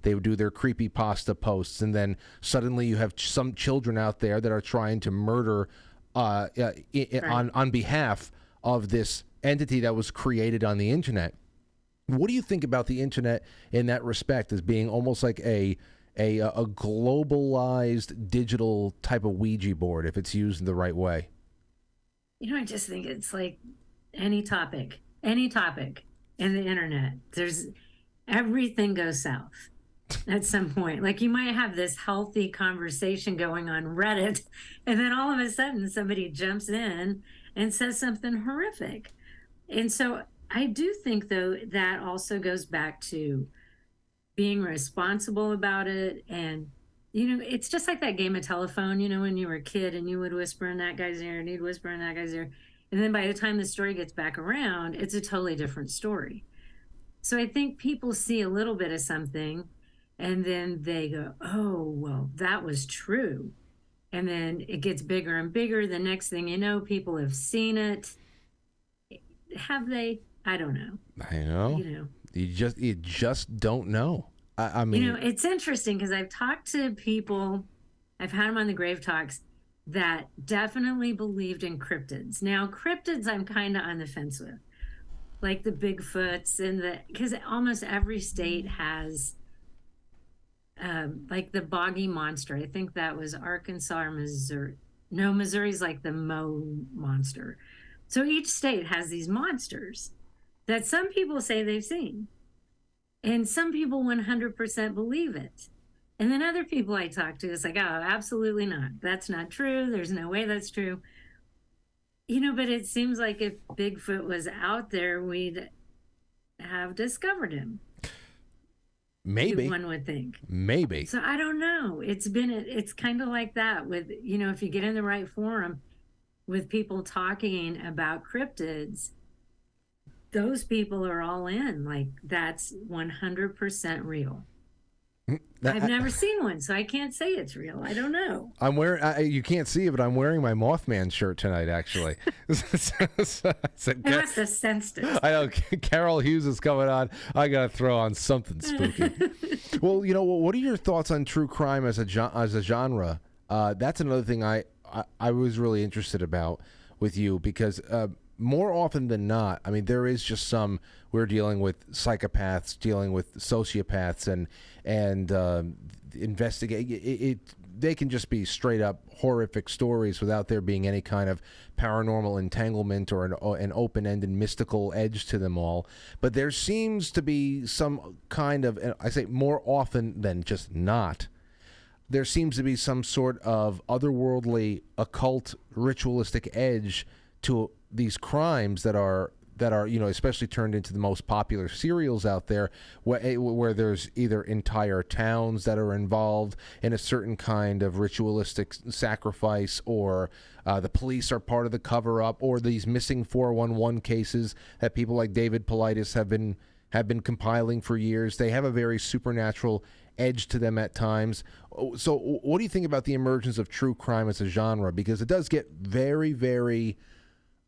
they would do their creepy pasta posts, and then suddenly you have some children out there that are trying to murder on behalf of this entity that was created on the internet. What do you think about the internet in that respect, as being almost like a globalized digital type of Ouija board if it's used in the right way? I just think it's like any topic in the internet. Everything goes south at some point. Like, you might have this healthy conversation going on Reddit, and then all of a sudden somebody jumps in and says something horrific. And so I do think, though, that also goes back to being responsible about it. And, it's just like that game of telephone, when you were a kid and you would whisper in that guy's ear and he'd whisper in that guy's ear. And then by the time the story gets back around, it's a totally different story. So I think people see a little bit of something and then they go, oh, well, that was true. And then it gets bigger and bigger. The next thing you know, people have seen it. Have they? I don't know. I know. You just don't know. I mean, it's interesting because I've talked to people, I've had them on the Grave Talks, that definitely believed in cryptids. Now, cryptids I'm kind of on the fence with, like the Bigfoots, because almost every state has, like the boggy monster. I think that was Arkansas or Missouri. No, Missouri's like the Mo monster. So each state has these monsters that some people say they've seen. And some people 100% believe it. And then other people I talk to, it's like, oh, absolutely not. That's not true. There's no way that's true. But it seems like if Bigfoot was out there, we'd have discovered him. Maybe. One would think. Maybe. So I don't know. It's kind of like that with, if you get in the right forum with people talking about cryptids, those people are all in. Like, that's 100% real. I've never seen one, so I can't say it's real. I don't know. I'm wearing. You can't see it, but I'm wearing my Mothman shirt tonight. Actually, I must have sensed it. I know. Carol Hughes is coming on. I gotta throw on something spooky. Well, what are your thoughts on true crime as a genre? That's another thing I was really interested about with you, because more often than not, I mean, there is just we're dealing with psychopaths, dealing with sociopaths, and investigate it. They can just be straight up horrific stories without there being any kind of paranormal entanglement or an open-ended mystical edge to them all. But there seems to be some kind of, I say more often than just not, there seems to be some sort of otherworldly, occult, ritualistic edge to these crimes that are especially turned into the most popular serials out there, where there's either entire towns that are involved in a certain kind of ritualistic sacrifice, or the police are part of the cover-up, or these missing 411 cases that people like David Paulides have been compiling for years. They have a very supernatural edge to them at times. So what do you think about the emergence of true crime as a genre? Because it does get very, very...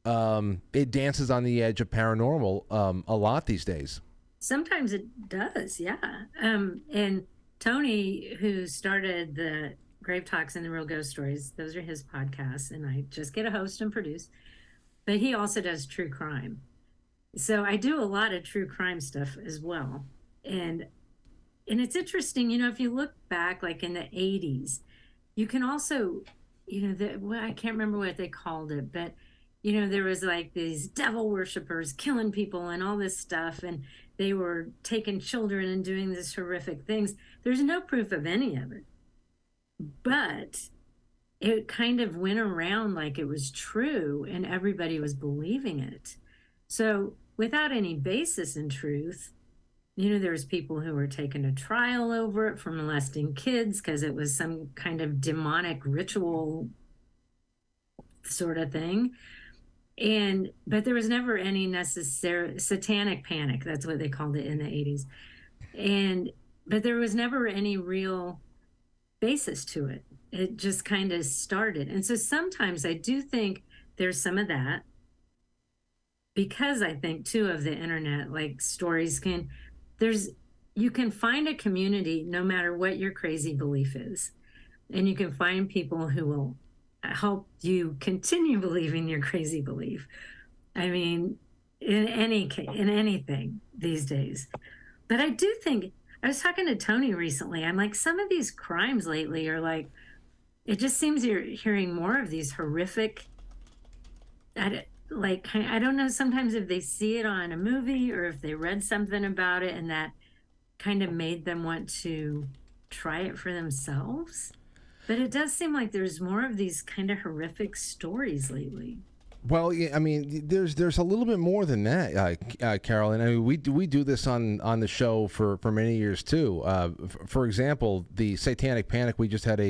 it dances on the edge of paranormal a lot these days. Sometimes it does, yeah. And Tony, who started the Grave Talks and the Real Ghost Stories, those are his podcasts, and I just get a host and produce. But he also does true crime. So I do a lot of true crime stuff as well. And it's interesting, if you look back, like in the 80s, you can also, I can't remember what they called it, but there was like these devil worshippers killing people and all this stuff, and they were taking children and doing these horrific things. There's no proof of any of it, but it kind of went around like it was true and everybody was believing it. So without any basis in truth, there's people who were taken to trial over it for molesting kids because it was some kind of demonic ritual sort of thing. But there was never any necessary satanic panic. That's what they called it in the 80s. And but there was never any real basis to it. It just kind of started. And so sometimes I do think there's some of that, because I think too of the internet, like stories you can find a community no matter what your crazy belief is. And you can find people who will help you continue believing your crazy belief. I mean, in anything these days. But I do think, I was talking to Tony recently, I'm like, some of these crimes lately are like, it just seems you're hearing more of these horrific, I don't know sometimes if they see it on a movie or if they read something about it and that kind of made them want to try it for themselves. But it does seem like there's more of these kind of horrific stories lately. Well, yeah, I mean, there's a little bit more than that, Carolyn. I mean, we do this on the show for many years too. For example, the Satanic Panic. We just had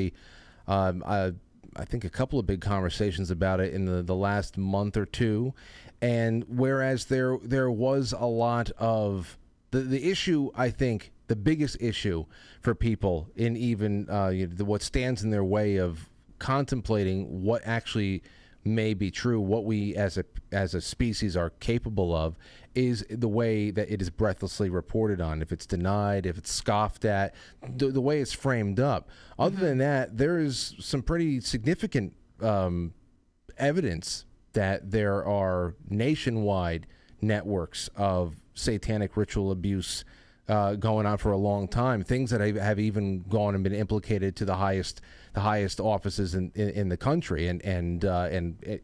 I think a couple of big conversations about it in the last month or two, and whereas there was a lot of the issue, I think the biggest issue for people in even what stands in their way of contemplating what actually may be true, what we as a species are capable of, is the way that it is breathlessly reported on. If it's denied, if it's scoffed at, the way it's framed up. Other than that, there is some pretty significant evidence that there are nationwide networks of satanic ritual abuse going on for a long time. Things that have even gone and been implicated to the highest offices in the country and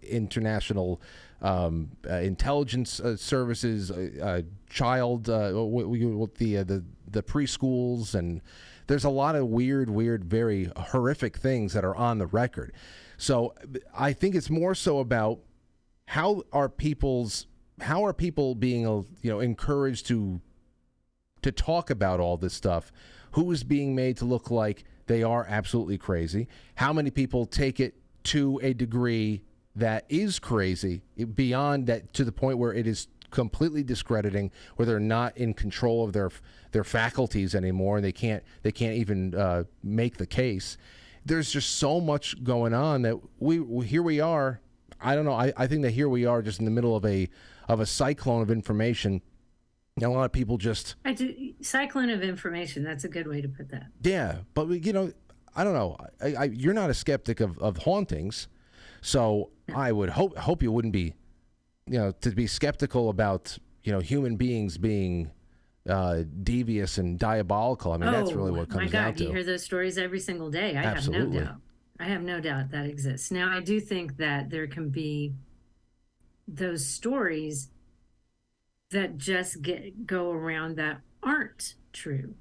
international intelligence services, child the preschools, and there's a lot of weird, very horrific things that are on the record. So I think it's more so about how are people being encouraged to talk about all this stuff, who is being made to look like they are absolutely crazy, how many people take it to a degree that is crazy, beyond that, to the point where it is completely discrediting, where they're not in control of their faculties anymore, and they can't even make the case. There's just so much going on that here we are. I don't know. I think that here we are just in the middle of a cyclone of information. And a lot of people just... cyclone of information, that's a good way to put that. Yeah, but I don't know. You're not a skeptic of hauntings, so I would hope you wouldn't be, to be skeptical about, human beings being devious and diabolical. I mean, that's really what comes down to. You hear those stories every single day. Absolutely. I have no doubt that exists. Now, I do think that there can be those stories that just go around that aren't true.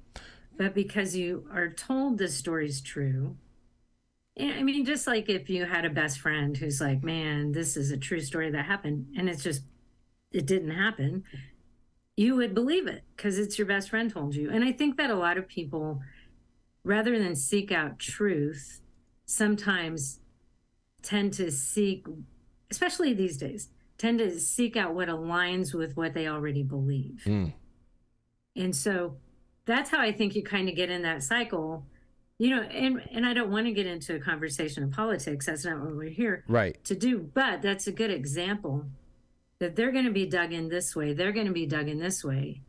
But because you are told the story's true, I mean, just like if you had a best friend who's like, man, this is a true story that happened, and it didn't happen, you would believe it because it's your best friend told you. And I think that a lot of people, rather than seek out truth, sometimes tend to seek, especially these days, tend to seek out what aligns with what they already believe. And so that's how I think you kind of get in that cycle, and I don't want to get into a conversation of politics. That's not what we're here to do. But that's a good example that they're going to be dug in this way. They're going to be dug in this way.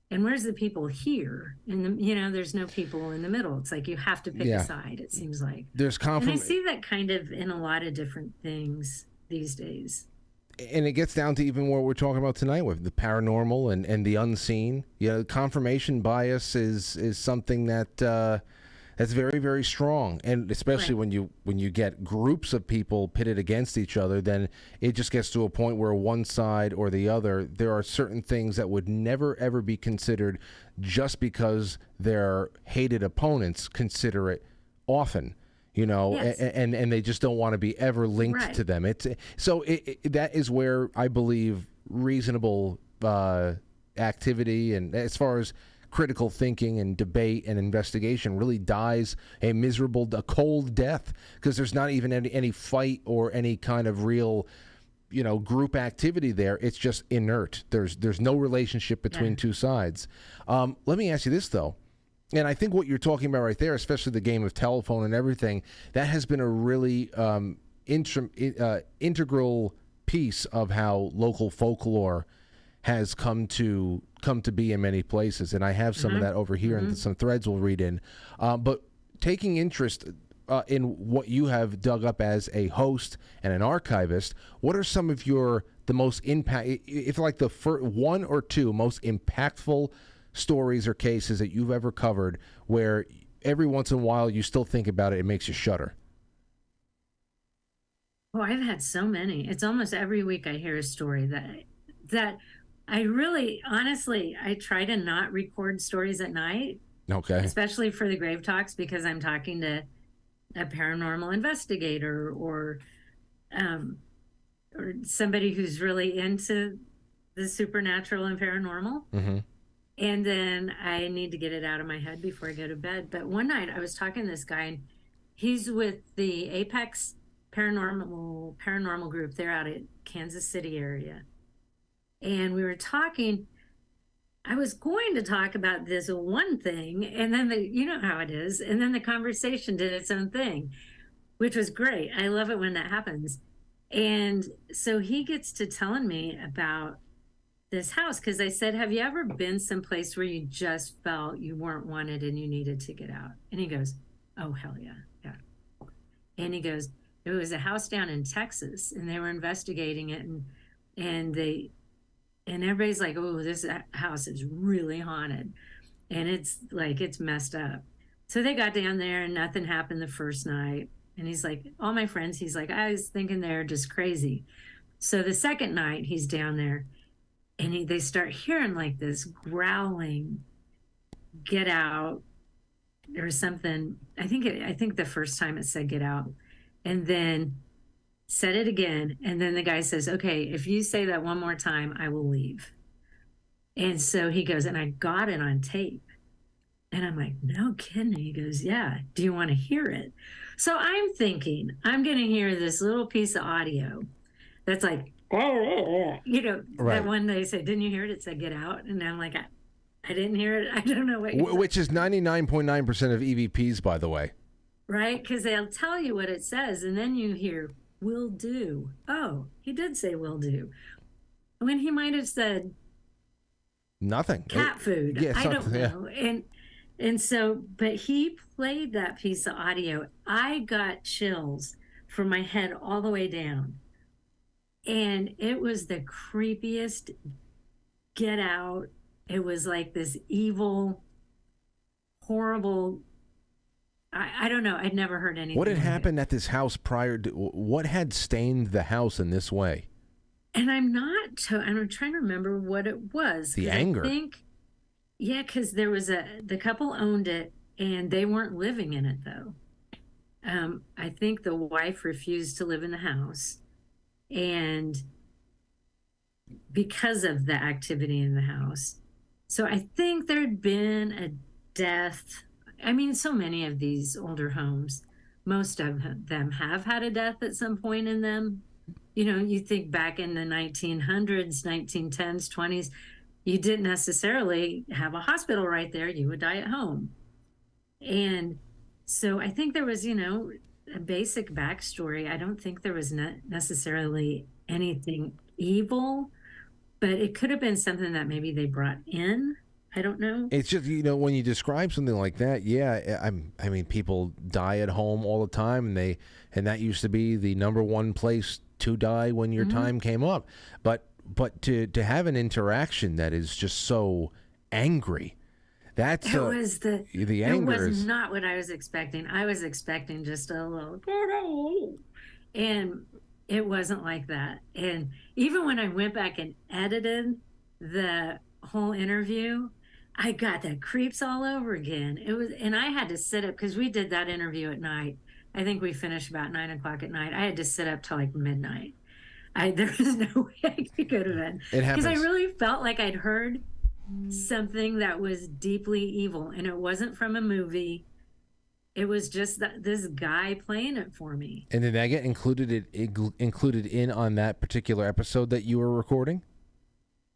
And where's the people here? And there's no people in the middle. It's like you have to pick a side, it seems like. And I see that kind of in a lot of different things these days. And it gets down to even what we're talking about tonight with the paranormal and the unseen. Confirmation bias is something that that's very, very strong, and especially when you get groups of people pitted against each other, then it just gets to a point where one side or the other, there are certain things that would never ever be considered just because their hated opponents consider it often. And they just don't want to be ever linked to them. That is where I believe reasonable activity, and as far as critical thinking and debate and investigation, really dies a cold death, because there's not even any fight or any kind of real group activity there. It's just inert. There's no relationship between two sides. Let me ask you this though. And I think what you're talking about right there, especially the game of telephone and everything, that has been a really integral piece of how local folklore has come to be in many places. And I have some of that over here, and some threads we'll read in. But taking interest in what you have dug up as a host and an archivist, what are some of the most if like the one or two most impactful stories or cases that you've ever covered where every once in a while you still think about it, it makes you shudder? Oh, I've had so many. It's almost every week I hear a story that I really, honestly, I try to not record stories at night. Okay. Especially for the grave talks, because I'm talking to a paranormal investigator or somebody who's really into the supernatural and paranormal. And then I need to get it out of my head before I go to bed. But one night I was talking to this guy, and he's with the Apex paranormal group. They're out at Kansas City area. And we were talking. I was going to talk about this one thing, and then you know how it is. And then the conversation did its own thing, which was great. I love it when that happens. And so he gets to telling me about this house, because I said, have you ever been someplace where you just felt you weren't wanted and you needed to get out? And he goes, oh, hell yeah. Yeah. And he goes, it was a house down in Texas, and they were investigating it, and everybody's like, oh, this house is really haunted. And it's like, it's messed up. So they got down there and nothing happened the first night. And he's like, all my friends, he's like, I was thinking they're just crazy. So the second night he's down there, and they start hearing like this growling, get out, or something. I think the first time it said get out, and then said it again. And then the guy says, okay, if you say that one more time, I will leave. And so he goes, and I got it on tape. And I'm like, no kidding. He goes, yeah. Do you want to hear it? So I'm thinking I'm going to hear this little piece of audio that's like, you know, right. That one they said, didn't you hear it? It said, get out. And I'm like, I didn't hear it. I don't know what. Which is 99.9% of EVPs, by the way. Right? Because they'll tell you what it says. And then you hear, will do. Oh, he did say will do. When he might have said nothing. Cat food. Yeah, I don't know. Yeah. And so, but he played that piece of audio. I got chills from my head all the way down. And it was the creepiest get out. It was like this evil, horrible, I don't know. I'd never heard anything. What had like happened at this house prior to, what had stained the house in this way? And I'm trying to remember what it was. The anger. Yeah, because there was the couple owned it, and they weren't living in it, though. I think the wife refused to live in the house, and because of the activity in the house. So I think there'd been a death. I mean, so many of these older homes, most of them have had a death at some point in them. You know, you think back in the 1900s, 1910s, 20s, you didn't necessarily have a hospital right there. You would die at home. And so I think there was, you know, a basic backstory. I don't think there was necessarily anything evil, but it could have been something that maybe they brought in. I don't know. It's just, you know, when you describe something like that, yeah, I mean, people die at home all the time, and that used to be the number one place to die when your time came up. But to have an interaction that is just so angry, that's it was the anger. It was not what I was expecting. I was expecting just a little, and it wasn't like that. And even when I went back and edited the whole interview, I got the creeps all over again. It was, and I had to sit up because we did that interview at night. I think we finished about 9 o'clock at night. I had to sit up till like midnight. There was no way I could have been. It happens. Because I really felt like I'd heard something that was deeply evil, and it wasn't from a movie. It was just this guy playing it for me. And did that get included in on that particular episode that you were recording?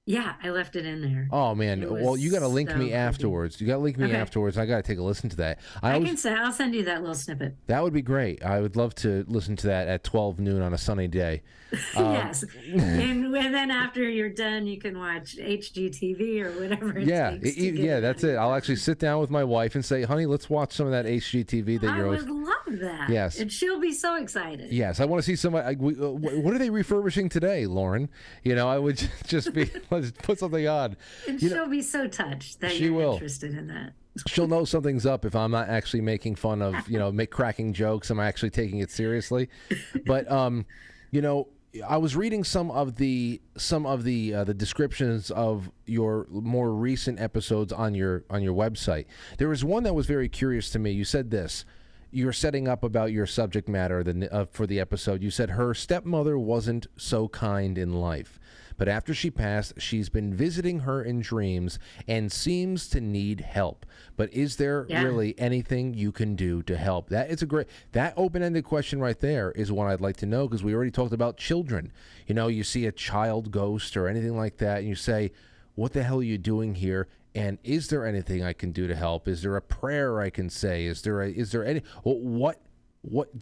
Yeah, I left it in there. Oh man! It Well, you got to was link so me creepy. afterwards. You got to link me Okay. afterwards. I got to take a listen to that. I'll send you that little snippet. That would be great. I would love to listen to that at 12 noon on a sunny day. Yes, and then after you're done, you can watch HGTV or whatever. Yeah, that's it. I'll actually sit down with my wife and say, "Honey, let's watch some of that HGTV that I you're." would love that. Yes. And she'll be so excited. Yes, I want to see somebody. What are they refurbishing today, Lauren? I would just be let's put something on. And she'll be so touched that She you're will. interested in that. She'll know something's up if I'm not actually making fun of, cracking jokes. I'm actually taking it seriously. But I was reading some of the descriptions of your more recent episodes on your website. There was one that was very curious to me. You said this. You were setting up about your subject matter for the episode. You said her stepmother wasn't so kind in life, but after she passed, she's been visiting her in dreams and seems to need help. But is there really anything you can do to help? That open-ended question right there is one I'd like to know, because we already talked about children. You see a child ghost or anything like that, and you say, what the hell are you doing here? And is there anything I can do to help? Is there a prayer I can say? Is there any what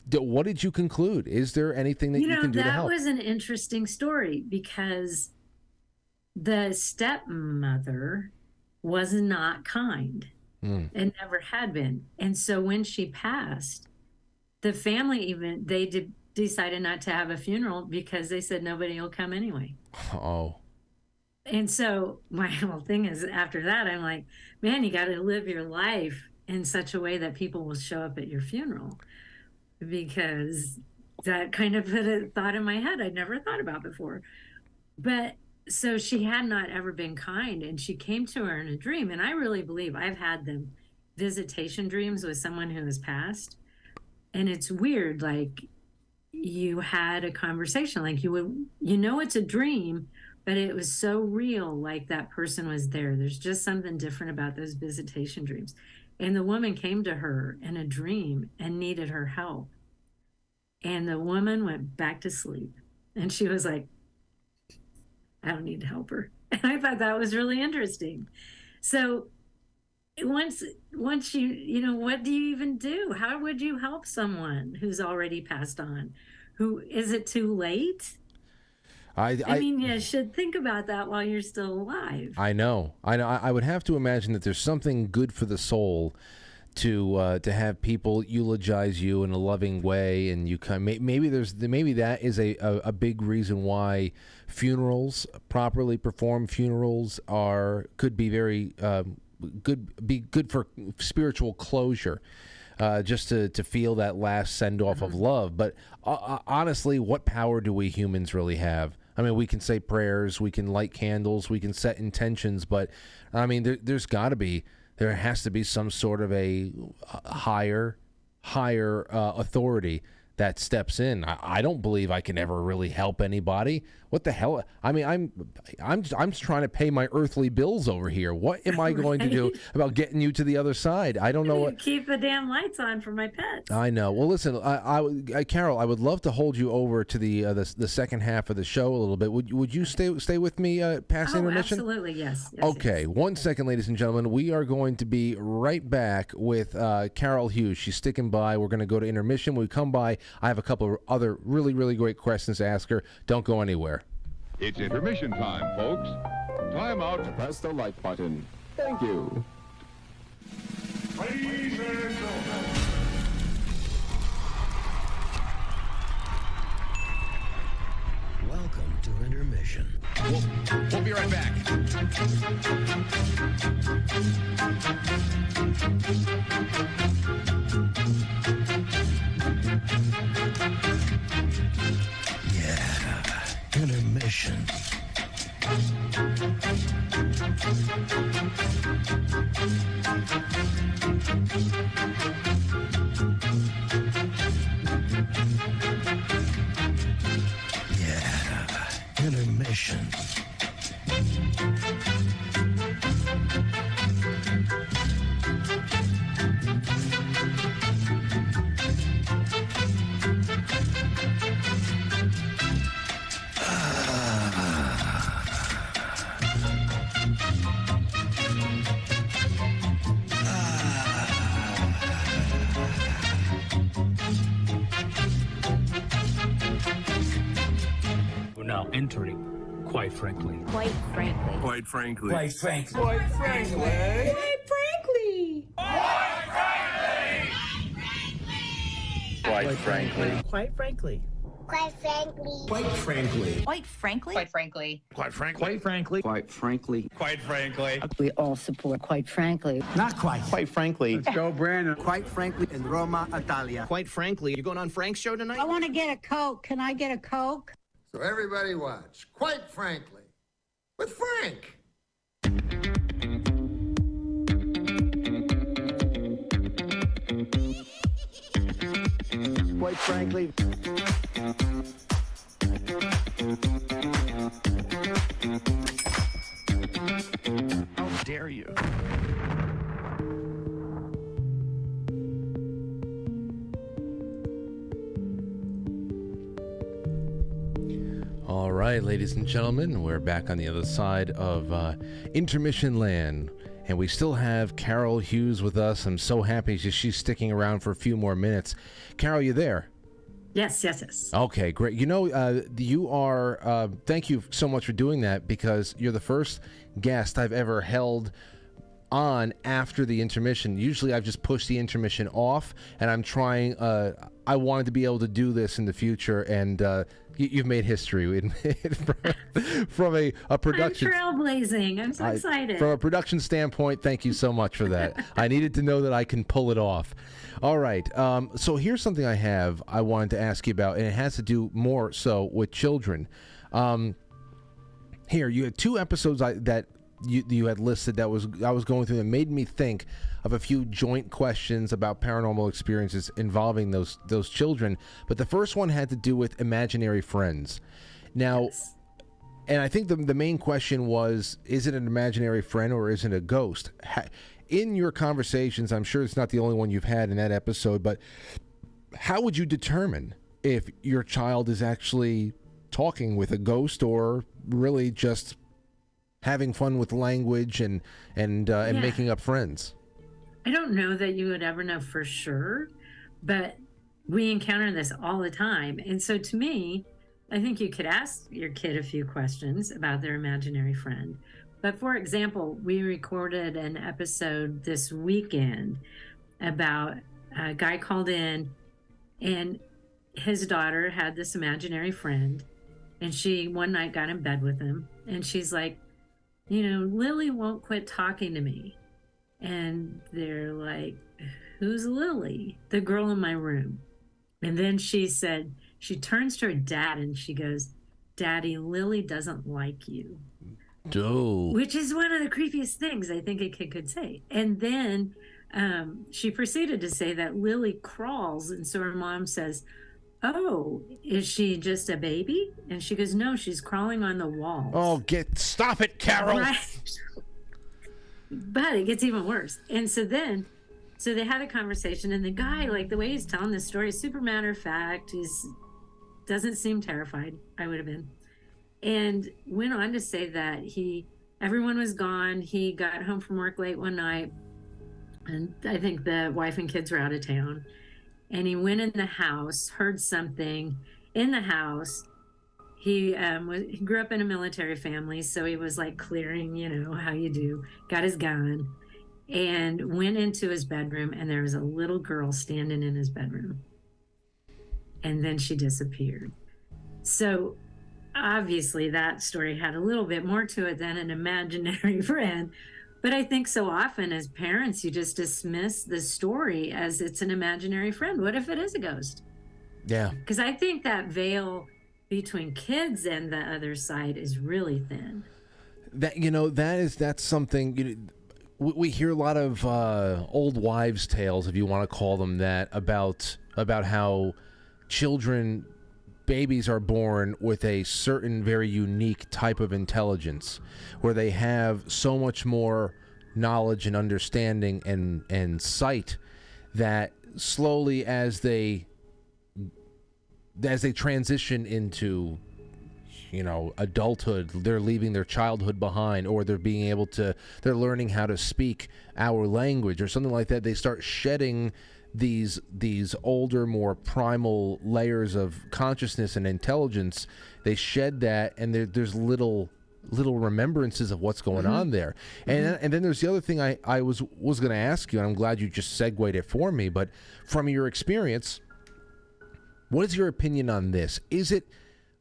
did you conclude? Is there anything that you can do to help? That was an interesting story, because the stepmother was not kind and never had been. And so when she passed, the family decided not to have a funeral because they said nobody will come anyway. Oh. And so my whole thing is, after that, I'm like, man, you got to live your life in such a way that people will show up at your funeral, because that kind of put a thought in my head I'd never thought about before. But so she had not ever been kind, and she came to her in a dream. And I really believe I've had them visitation dreams with someone who has passed. And it's weird. Like, you had a conversation, like it's a dream, but it was so real, like that person was there. There's just something different about those visitation dreams. And the woman came to her in a dream and needed her help. And the woman went back to sleep. And she was like, I don't need to help her. And I thought that was really interesting. So once you, what do you even do? How would you help someone who's already passed on? Is it too late? I mean, you should think about that while you're still alive. I know. I would have to imagine that there's something good for the soul to have people eulogize you in a loving way, and maybe that is a big reason why funerals, properly performed funerals, could be very good for spiritual closure. Just to feel that last send-off of love. But honestly, what power do we humans really have? I mean, we can say prayers, we can light candles, we can set intentions, but I mean, there has to be some sort of a higher authority that steps in. I don't believe I can ever really help anybody. What the hell? I mean, I'm just trying to pay my earthly bills over here. What am I going to do about getting you to the other side? I don't know what. Keep the damn lights on for my pets. I know. Well, listen, Carol, I would love to hold you over to the second half of the show a little bit. Would you stay with me past intermission? Absolutely, yes. Okay, 1 second, ladies and gentlemen. We are going to be right back with Carol Hughes. She's sticking by. We're going to go to intermission. When we come by, I have a couple of other really, really great questions to ask her. Don't go anywhere. It's intermission time, folks. Time out to press the like button. Thank you. Ladies and gentlemen. Welcome to intermission. We'll be right back. Yeah, intermission. Yeah, intermission. now entering, quite frankly. Quite frankly. Quite frankly. Quite frankly. Quite frankly. Quite frankly. Quite frankly. Quite frankly. Quite frankly. Quite frankly. Quite frankly. Quite frankly. Quite frankly. Quite frankly. Quite frankly. Quite frankly. We all support, quite frankly. Not quite. Quite frankly. Let's go, Brandon. Quite frankly in Roma, Italia. Quite frankly. You going on Frank's show tonight? I want to get a Coke. Can I get a Coke? So everybody watch, quite frankly, with Frank. Quite frankly. How dare you? All right, ladies and gentlemen, we're back on the other side of Intermission Land, and we still have Carol Hughes with us. I'm so happy she's sticking around for a few more minutes. Carol, you there? Yes. Okay, great. You know, you are, thank you so much for doing that, because you're the first guest I've ever held on after the intermission. Usually I've just pushed the intermission off, and I'm trying, I wanted to be able to do this in the future, and you've made history from a production. I'm trailblazing. I'm so excited. From a production standpoint, thank you so much for that. I needed to know that I can pull it off. All right. So here's something I wanted to ask you about, and it has to do more so with children. Here, you had two episodes that you had listed that I was going through that made me think of a few joint questions about paranormal experiences involving those children. But the first one had to do with imaginary friends. Now, yes. And I think the main question was, is it an imaginary friend or is it a ghost? In your conversations, I'm sure it's not the only one you've had in that episode, but how would you determine if your child is actually talking with a ghost or really just having fun with language and making up friends? I don't know that you would ever know for sure, but we encounter this all the time. And so to me, I think you could ask your kid a few questions about their imaginary friend. But for example, we recorded an episode this weekend about a guy called in, and his daughter had this imaginary friend, and she one night got in bed with him, and she's like, Lily won't quit talking to me. And they're like, who's Lily? The girl in my room. And then she said, she turns to her dad and she goes, Daddy, Lily doesn't like you. Dude. Which is one of the creepiest things I think a kid could say. And then she proceeded to say that Lily crawls. And so her mom says, oh, is she just a baby? And she goes, no, she's crawling on the walls. Oh, stop it, Carol. Right. But it gets even worse. And so they had a conversation, and the guy, like the way he's telling this story is super matter of fact. Doesn't seem terrified. I would have been. And went on to say that everyone was gone. He got home from work late one night, and I think the wife and kids were out of town. And he went in the house, heard something in the house. He grew up in a military family, so he was like clearing, how you do, got his gun, and went into his bedroom, and there was a little girl standing in his bedroom. And then she disappeared. So obviously that story had a little bit more to it than an imaginary friend. But I think so often as parents, you just dismiss the story as it's an imaginary friend. What if it is a ghost? Yeah. Because I think that veil between kids and the other side is really thin. That's something, we hear a lot of old wives' tales, if you want to call them that, about how babies are born with a certain very unique type of intelligence, where they have so much more knowledge and understanding and sight that slowly as they transition into adulthood, they're leaving their childhood behind, or they're learning how to speak our language or something like that. They start shedding these older, more primal layers of consciousness and intelligence, they shed that, and there's little remembrances of what's going on there. And then there's the other thing I was going to ask you, and I'm glad you just segued it for me, but from your experience, what is your opinion on this?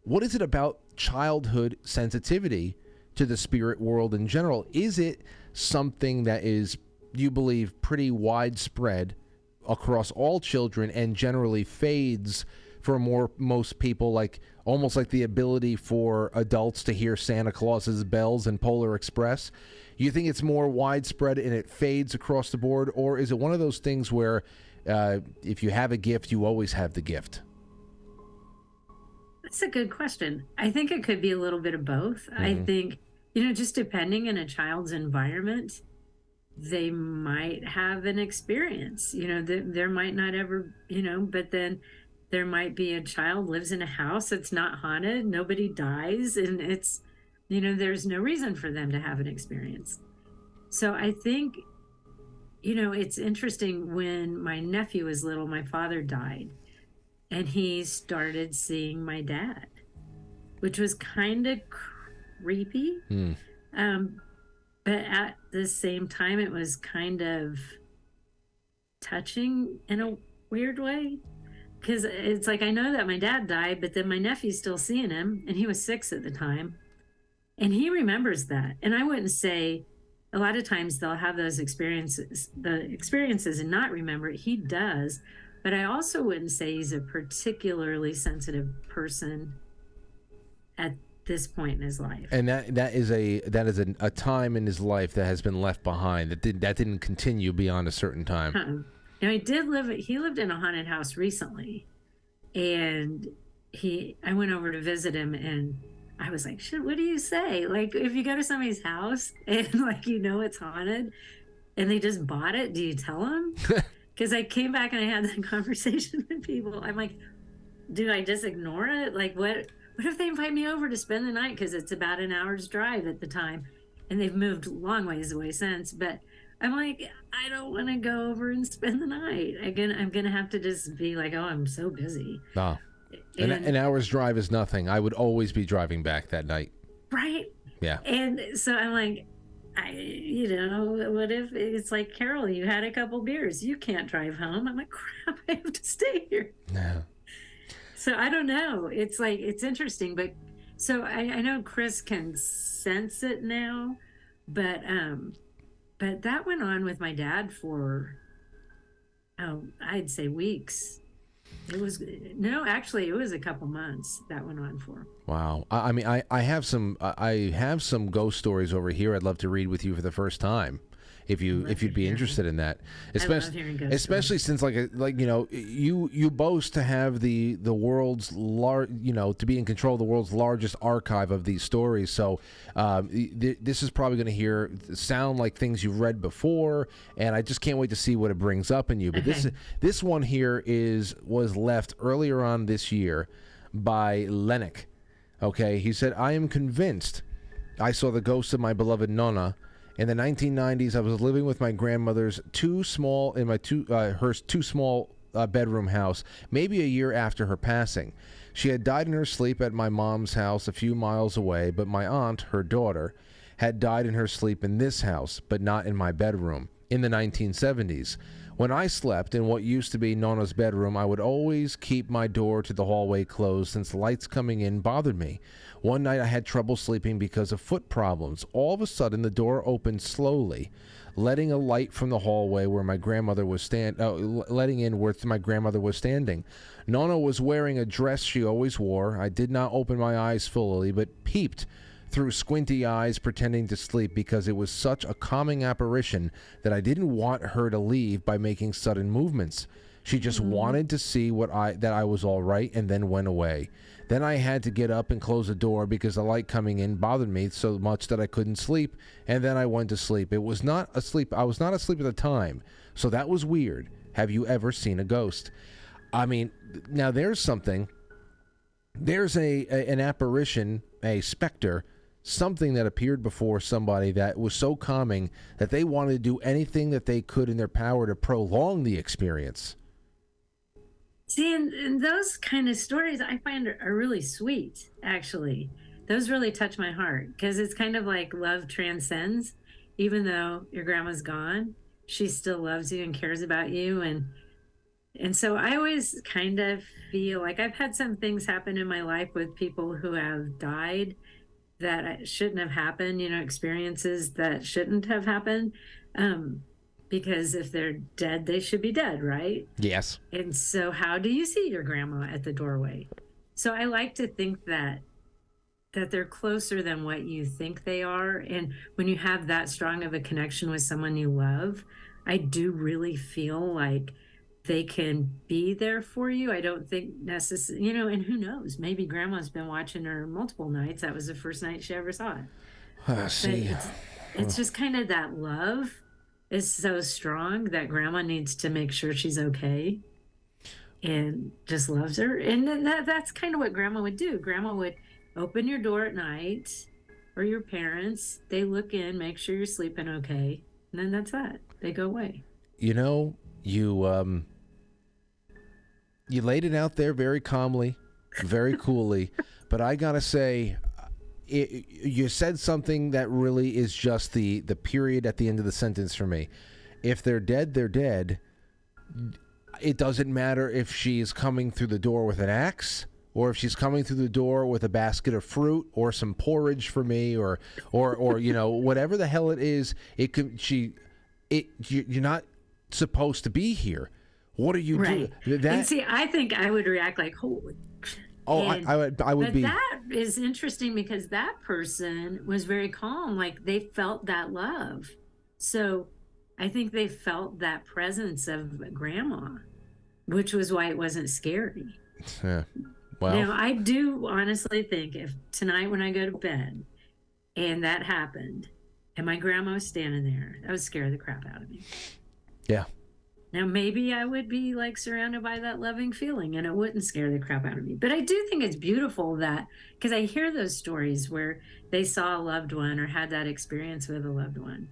What is it about childhood sensitivity to the spirit world in general? Is it something that is, you believe, pretty widespread across all children and generally fades for most people, like almost like the ability for adults to hear Santa Claus's bells and Polar Express? You think it's more widespread and it fades across the board, or is it one of those things where if you have a gift, you always have the gift? That's a good question. I think it could be a little bit of both. I think, just depending on a child's environment, they might have an experience, there might not ever, but then there might be a child lives in a house that's not haunted, nobody dies, and it's, there's no reason for them to have an experience. So I think, it's interesting. When my nephew was little, my father died, and he started seeing my dad, which was kind of creepy. But at the same time, it was kind of touching in a weird way. Because it's like, I know that my dad died, but then my nephew's still seeing him, and he was 6 at the time. And he remembers that. And I wouldn't say, a lot of times they'll have those experiences and not remember it. He does. But I also wouldn't say he's a particularly sensitive person at this point in his life. And that is a time in his life that has been left behind, that didn't continue beyond a certain time. Now, he lived in a haunted house recently, and I went over to visit him, and I was like, shit, what do you say? Like, if you go to somebody's house and it's haunted and they just bought it, do you tell them? Because I came back and I had that conversation with people. I'm like, do I just ignore it? Like, what if they invite me over to spend the night? Because it's about an hour's drive at the time, and they've moved long ways away since. But I'm like, I don't want to go over and spend the night. Again, I'm going to have to just be like, oh, I'm so busy. Oh. An hour's drive is nothing. I would always be driving back that night. Right? Yeah. And so I'm like, what if it's like, Carol, you had a couple beers. You can't drive home. I'm like, crap, I have to stay here. Yeah. So I don't know. It's like, it's interesting. But so I know Chris can sense it now, but that went on with my dad for, I'd say weeks. It was a couple months that went on for. Wow. I mean, I have some ghost stories over here I'd love to read with you for the first time, if you'd be interested in that. Especially since you boast to have the world's to be in control of the world's largest archive of these stories. So this is probably going to sound like things you've read before, and I just can't wait to see what it brings up in you. But this one here was left earlier on this year by Lennox. Okay, he said, I am convinced I saw the ghost of my beloved Nonna. In the 1990s, I was living with my grandmother's two small bedroom house, maybe a year after her passing. She had died in her sleep at my mom's house a few miles away, but my aunt, her daughter, had died in her sleep in this house, but not in my bedroom, in the 1970s. When I slept in what used to be Nonna's bedroom, I would always keep my door to the hallway closed since lights coming in bothered me. One night I had trouble sleeping because of foot problems. All of a sudden the door opened slowly, letting a light from the hallway where my grandmother was letting in where my grandmother was standing. Nonna was wearing a dress she always wore. I did not open my eyes fully, but peeped through squinty eyes, pretending to sleep, because it was such a calming apparition that I didn't want her to leave by making sudden movements. She just wanted to see that I was all right, and then went away. Then I had to get up and close the door because the light coming in bothered me so much that I couldn't sleep, and then I went to sleep. I was not asleep at the time, so that was weird. Have you ever seen a ghost? I mean, now there's something. There's an apparition, a specter, something that appeared before somebody that was so calming that they wanted to do anything that they could in their power to prolong the experience. See, and those kind of stories I find are really sweet, actually. Those really touch my heart because it's kind of like love transcends. Even though your grandma's gone, she still loves you and cares about you. And so I always kind of feel like I've had some things happen in my life with people who have died that shouldn't have happened, experiences that shouldn't have happened. Because if they're dead, they should be dead, right? Yes. And so how do you see your grandma at the doorway? So I like to think that they're closer than what you think they are. And when you have that strong of a connection with someone you love, I do really feel like they can be there for you. I don't think necessarily, and who knows, maybe grandma's been watching her multiple nights. That was the first night she ever saw it. See. It's just kind of that love is so strong that grandma needs to make sure she's okay and just loves her. And then that's kind of what grandma would do. Grandma would open your door at night, or your parents, they look in, make sure you're sleeping okay, and then that's that. They go away. You laid it out there very calmly, very coolly, but I gotta say, you said something that really is just the period at the end of the sentence for me. If they're dead, they're dead. It doesn't matter if she's coming through the door with an axe, or if she's coming through the door with a basket of fruit or some porridge for me, or whatever the hell it is. You're not supposed to be here. What are you doing? And see, I think I would react like, holy. Oh, I would be. But that is interesting because that person was very calm. Like they felt that love. So I think they felt that presence of grandma, which was why it wasn't scary. Yeah. Well, now, I do honestly think if tonight when I go to bed and that happened and my grandma was standing there, that would scare the crap out of me. Yeah. Now, maybe I would be like surrounded by that loving feeling and it wouldn't scare the crap out of me. But I do think it's beautiful that, because I hear those stories where they saw a loved one or had that experience with a loved one.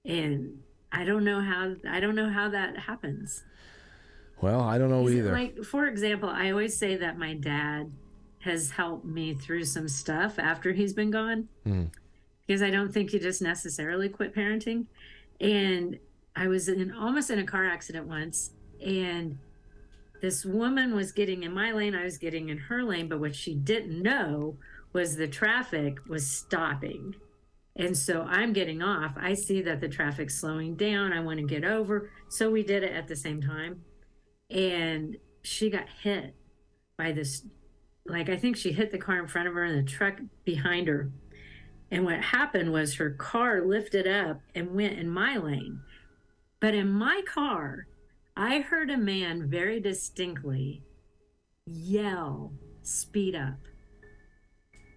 And I don't know how that happens. Well, I don't know either. Like, for example, I always say that my dad has helped me through some stuff after he's been gone. Because I don't think you just necessarily quit parenting. And I was almost in a car accident once, and this woman was getting in my lane, I was getting in her lane, but what she didn't know was the traffic was stopping. And so I'm getting off. I see that the traffic's slowing down. I want to get over. So we did it at the same time. And she got hit by this, like, I think she hit the car in front of her and the truck behind her. And what happened was her car lifted up and went in my lane. But in my car, I heard a man very distinctly yell, "Speed up."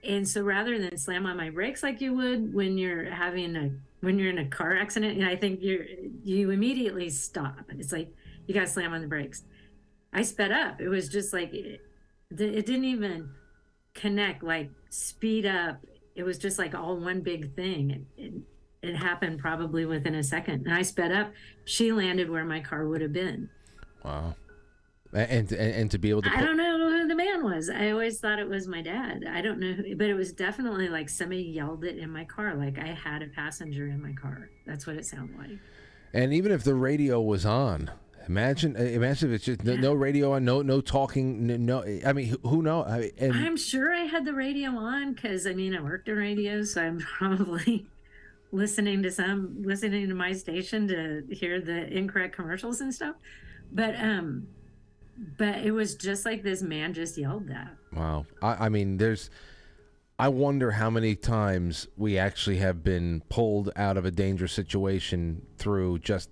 And so rather than slam on my brakes like you would when you're in a car accident, and I think you immediately stop. It's like you got to slam on the brakes. I sped up. It was just like it didn't even connect, like speed up. It was just like all one big thing. It happened probably within a second. And I sped up. She landed where my car would have been. Wow. And to be able to... I don't know who the man was. I always thought it was my dad. I don't know. But it was definitely like somebody yelled it in my car. Like I had a passenger in my car. That's what it sounded like. And even if the radio was on... Imagine if it's just no radio on, no talking, no. I mean, who knows? I'm sure I had the radio on because I worked in radio, so I'm probably listening to my station to hear the incorrect commercials and stuff. But it was just like this man just yelled that. Wow. I wonder how many times we actually have been pulled out of a dangerous situation through just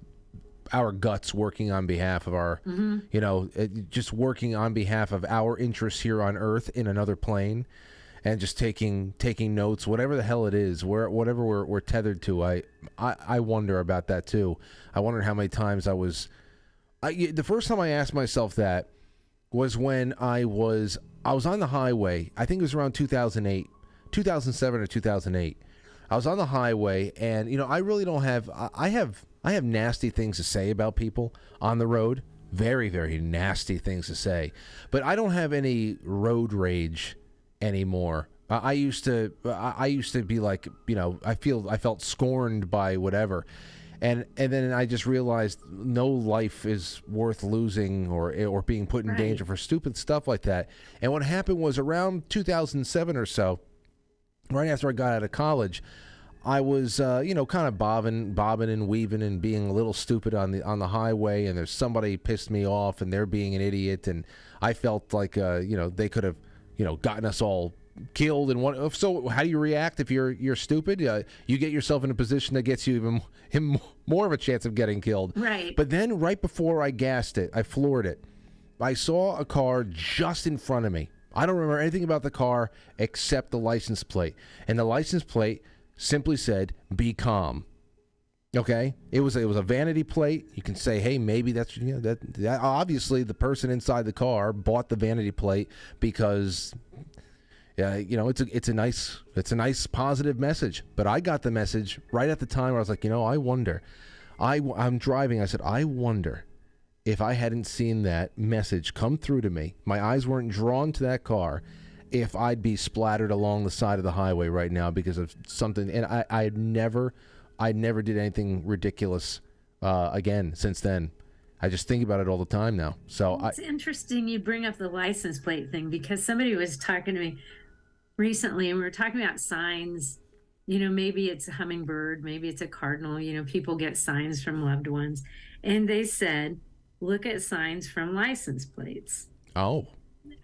our guts working on behalf of our, just working on behalf of our interests here on Earth in another plane, and just taking notes, whatever the hell it is, whatever we're tethered to. I wonder about that too. I wonder how many times the first time I asked myself that was when I was on the highway. I think it was around 2007 or 2008. I was on the highway, and I really don't have. I have nasty things to say about people on the road, very, very nasty things to say. But I don't have any road rage anymore. I used to be like, I felt scorned by whatever. And then I just realized no life is worth losing or being put in danger for stupid stuff like that. And what happened was around 2007 or so, right after I got out of college, I was, kind of bobbing and weaving and being a little stupid on the highway. And there's somebody pissed me off and they're being an idiot. And I felt like, they could have, gotten us all killed. And so how do you react if you're stupid? You get yourself in a position that gets you even more of a chance of getting killed. Right. But then right before I gassed it, I floored it, I saw a car just in front of me. I don't remember anything about the car except the license plate. And the license plate simply said, "Be calm." Okay? It was a vanity plate. You can say, hey, maybe that's, that obviously the person inside the car bought the vanity plate because it's a nice positive message. But I got the message right at the time where I was like, I wonder. I'm driving. I said, I wonder if I hadn't seen that message come through to me, my eyes weren't drawn to that car, if I'd be splattered along the side of the highway right now because of something. And I never did anything ridiculous again since then. I just think about it all the time now. So it's interesting you bring up the license plate thing, because somebody was talking to me recently and we were talking about signs. Maybe it's a hummingbird, maybe it's a cardinal. People get signs from loved ones. And they said, look at signs from license plates. Oh.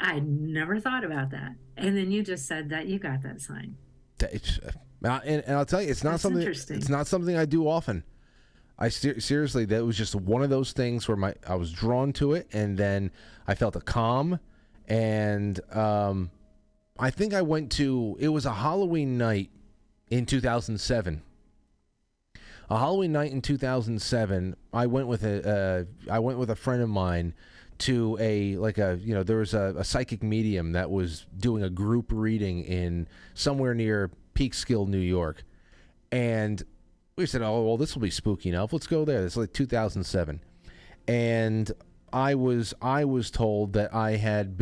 I never thought about that. And then you just said that you got that sign. And I'll tell you, it's not something I do often. Seriously, that was just one of those things where I was drawn to it, and then I felt a calm. And I think it was a Halloween night in 2007. A Halloween night in 2007, I went with a friend of mine to there was a psychic medium that was doing a group reading in somewhere near Peekskill, New York. And we said, oh, well, this will be spooky enough. Let's go there. It's like 2007. And I was told that I had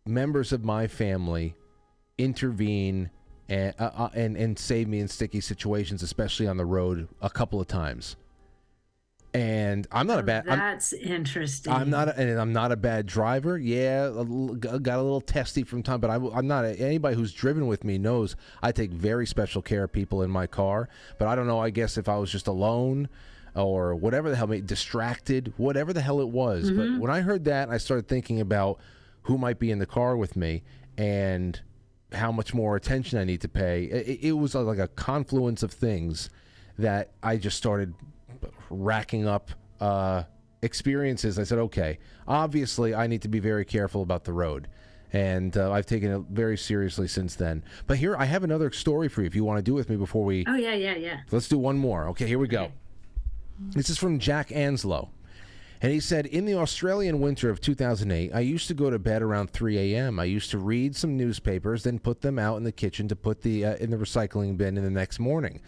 members of my family intervene and save me in sticky situations, especially on the road, a couple of times. And I'm not a bad. That's interesting. I'm not a bad driver. Yeah, got a little testy from time, but I'm not. Anybody who's driven with me knows I take very special care of people in my car. But I don't know. I guess if I was just alone or whatever the hell, distracted, whatever the hell it was. Mm-hmm. But when I heard that, I started thinking about who might be in the car with me and how much more attention I need to pay. It was like a confluence of things that I just started racking up experiences. I said, okay, obviously I need to be very careful about the road. And I've taken it very seriously since then. But here, I have another story for you if you want to do with me before we... Oh, yeah. Let's do one more. Okay, here we go. Okay. This is from Jack Anslow. And he said, in the Australian winter of 2008, I used to go to bed around 3 a.m. I used to read some newspapers, then put them out in the kitchen to put in the recycling bin in the next morning.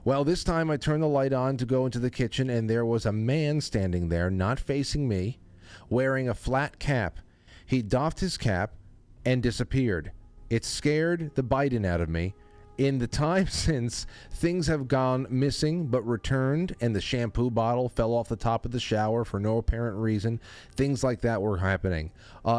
Well, this time I turned the light on to go into the kitchen, and there was a man standing there, not facing me, wearing a flat cap. He doffed his cap and disappeared. It scared the Biden out of me. In the time since, things have gone missing but returned, and the shampoo bottle fell off the top of the shower for no apparent reason. Things like that were happening.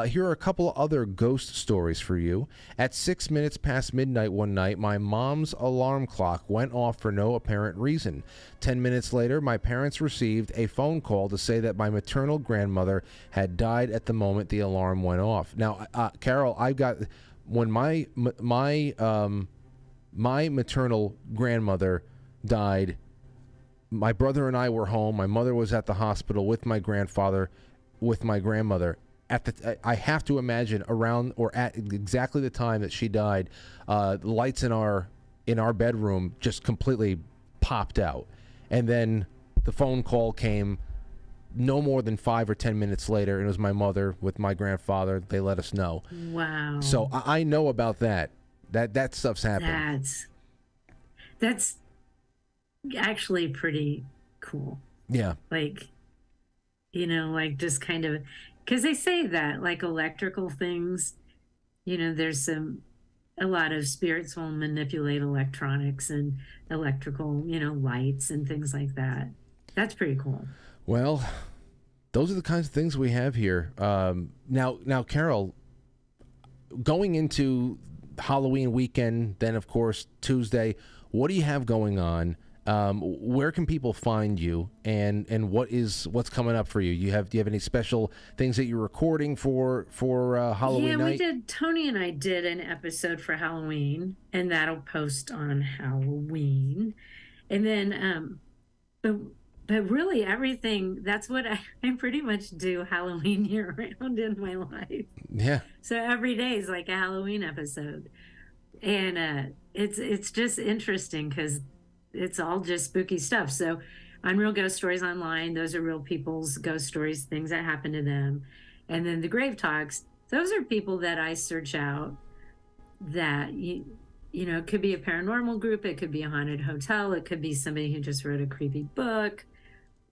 Here are a couple of other ghost stories for you. At 6 minutes past midnight one night, my mom's alarm clock went off for no apparent reason. 10 minutes later, my parents received a phone call to say that my maternal grandmother had died at the moment the alarm went off. Now, Carol, when my maternal grandmother died, my brother and I were home. My mother was at the hospital with my grandfather, with my grandmother. I have to imagine around or at exactly the time that she died, the lights in our bedroom just completely popped out. And then the phone call came no more than 5 or 10 minutes later. And it was my mother with my grandfather. They let us know. Wow. So I know about that. That stuff's happening. That's actually pretty cool. Yeah. Like, like just kind of, because they say that like electrical things, there's a lot of spirits will manipulate electronics and electrical, lights and things like that. That's pretty cool. Well, those are the kinds of things we have here. Now, Carol, going into Halloween weekend, then of course Tuesday, what do you have going on? Where can people find you, and what's coming up for you? Do you have any special things that you're recording for Halloween night? Yeah, Tony and I did an episode for Halloween, and that'll post on Halloween. And then, but really everything, that's what I pretty much do Halloween year round in my life. Yeah. So every day is like a Halloween episode. And it's just interesting because it's all just spooky stuff. So on Real Ghost Stories Online, those are real people's ghost stories, things that happen to them. And then the Grave Talks, those are people that I search out that, it could be a paranormal group, it could be a haunted hotel, it could be somebody who just wrote a creepy book,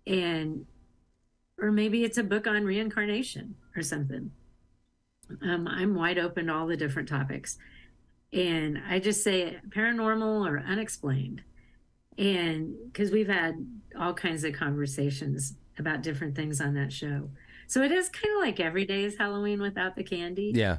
or maybe it's a book on reincarnation or something. I'm wide open to all the different topics. And I just say paranormal or unexplained. And because we've had all kinds of conversations about different things on that show. So it is kind of like every day is Halloween without the candy. Yeah.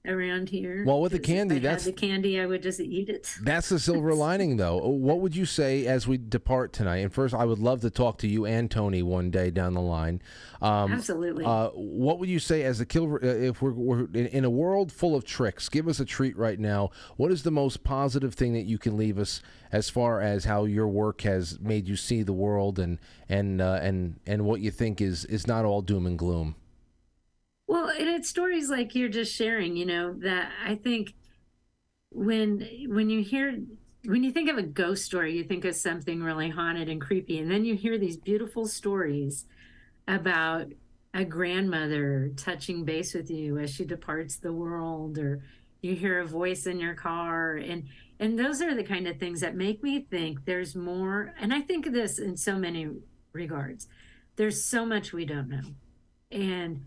Around here. Well, with the candy, if I had the candy, I would just eat it. That's the silver lining, though. What would you say as we depart tonight? And first, I would love to talk to you and Tony one day down the line. Absolutely. What would you say as the killer? If we're in a world full of tricks, give us a treat right now. What is the most positive thing that you can leave us as far as how your work has made you see the world, and what you think is not all doom and gloom? Well, and it's stories like you're just sharing, that I think when you think of a ghost story, you think of something really haunted and creepy. And then you hear these beautiful stories about a grandmother touching base with you as she departs the world, or you hear a voice in your car. And those are the kind of things that make me think there's more. And I think of this in so many regards. There's so much we don't know. And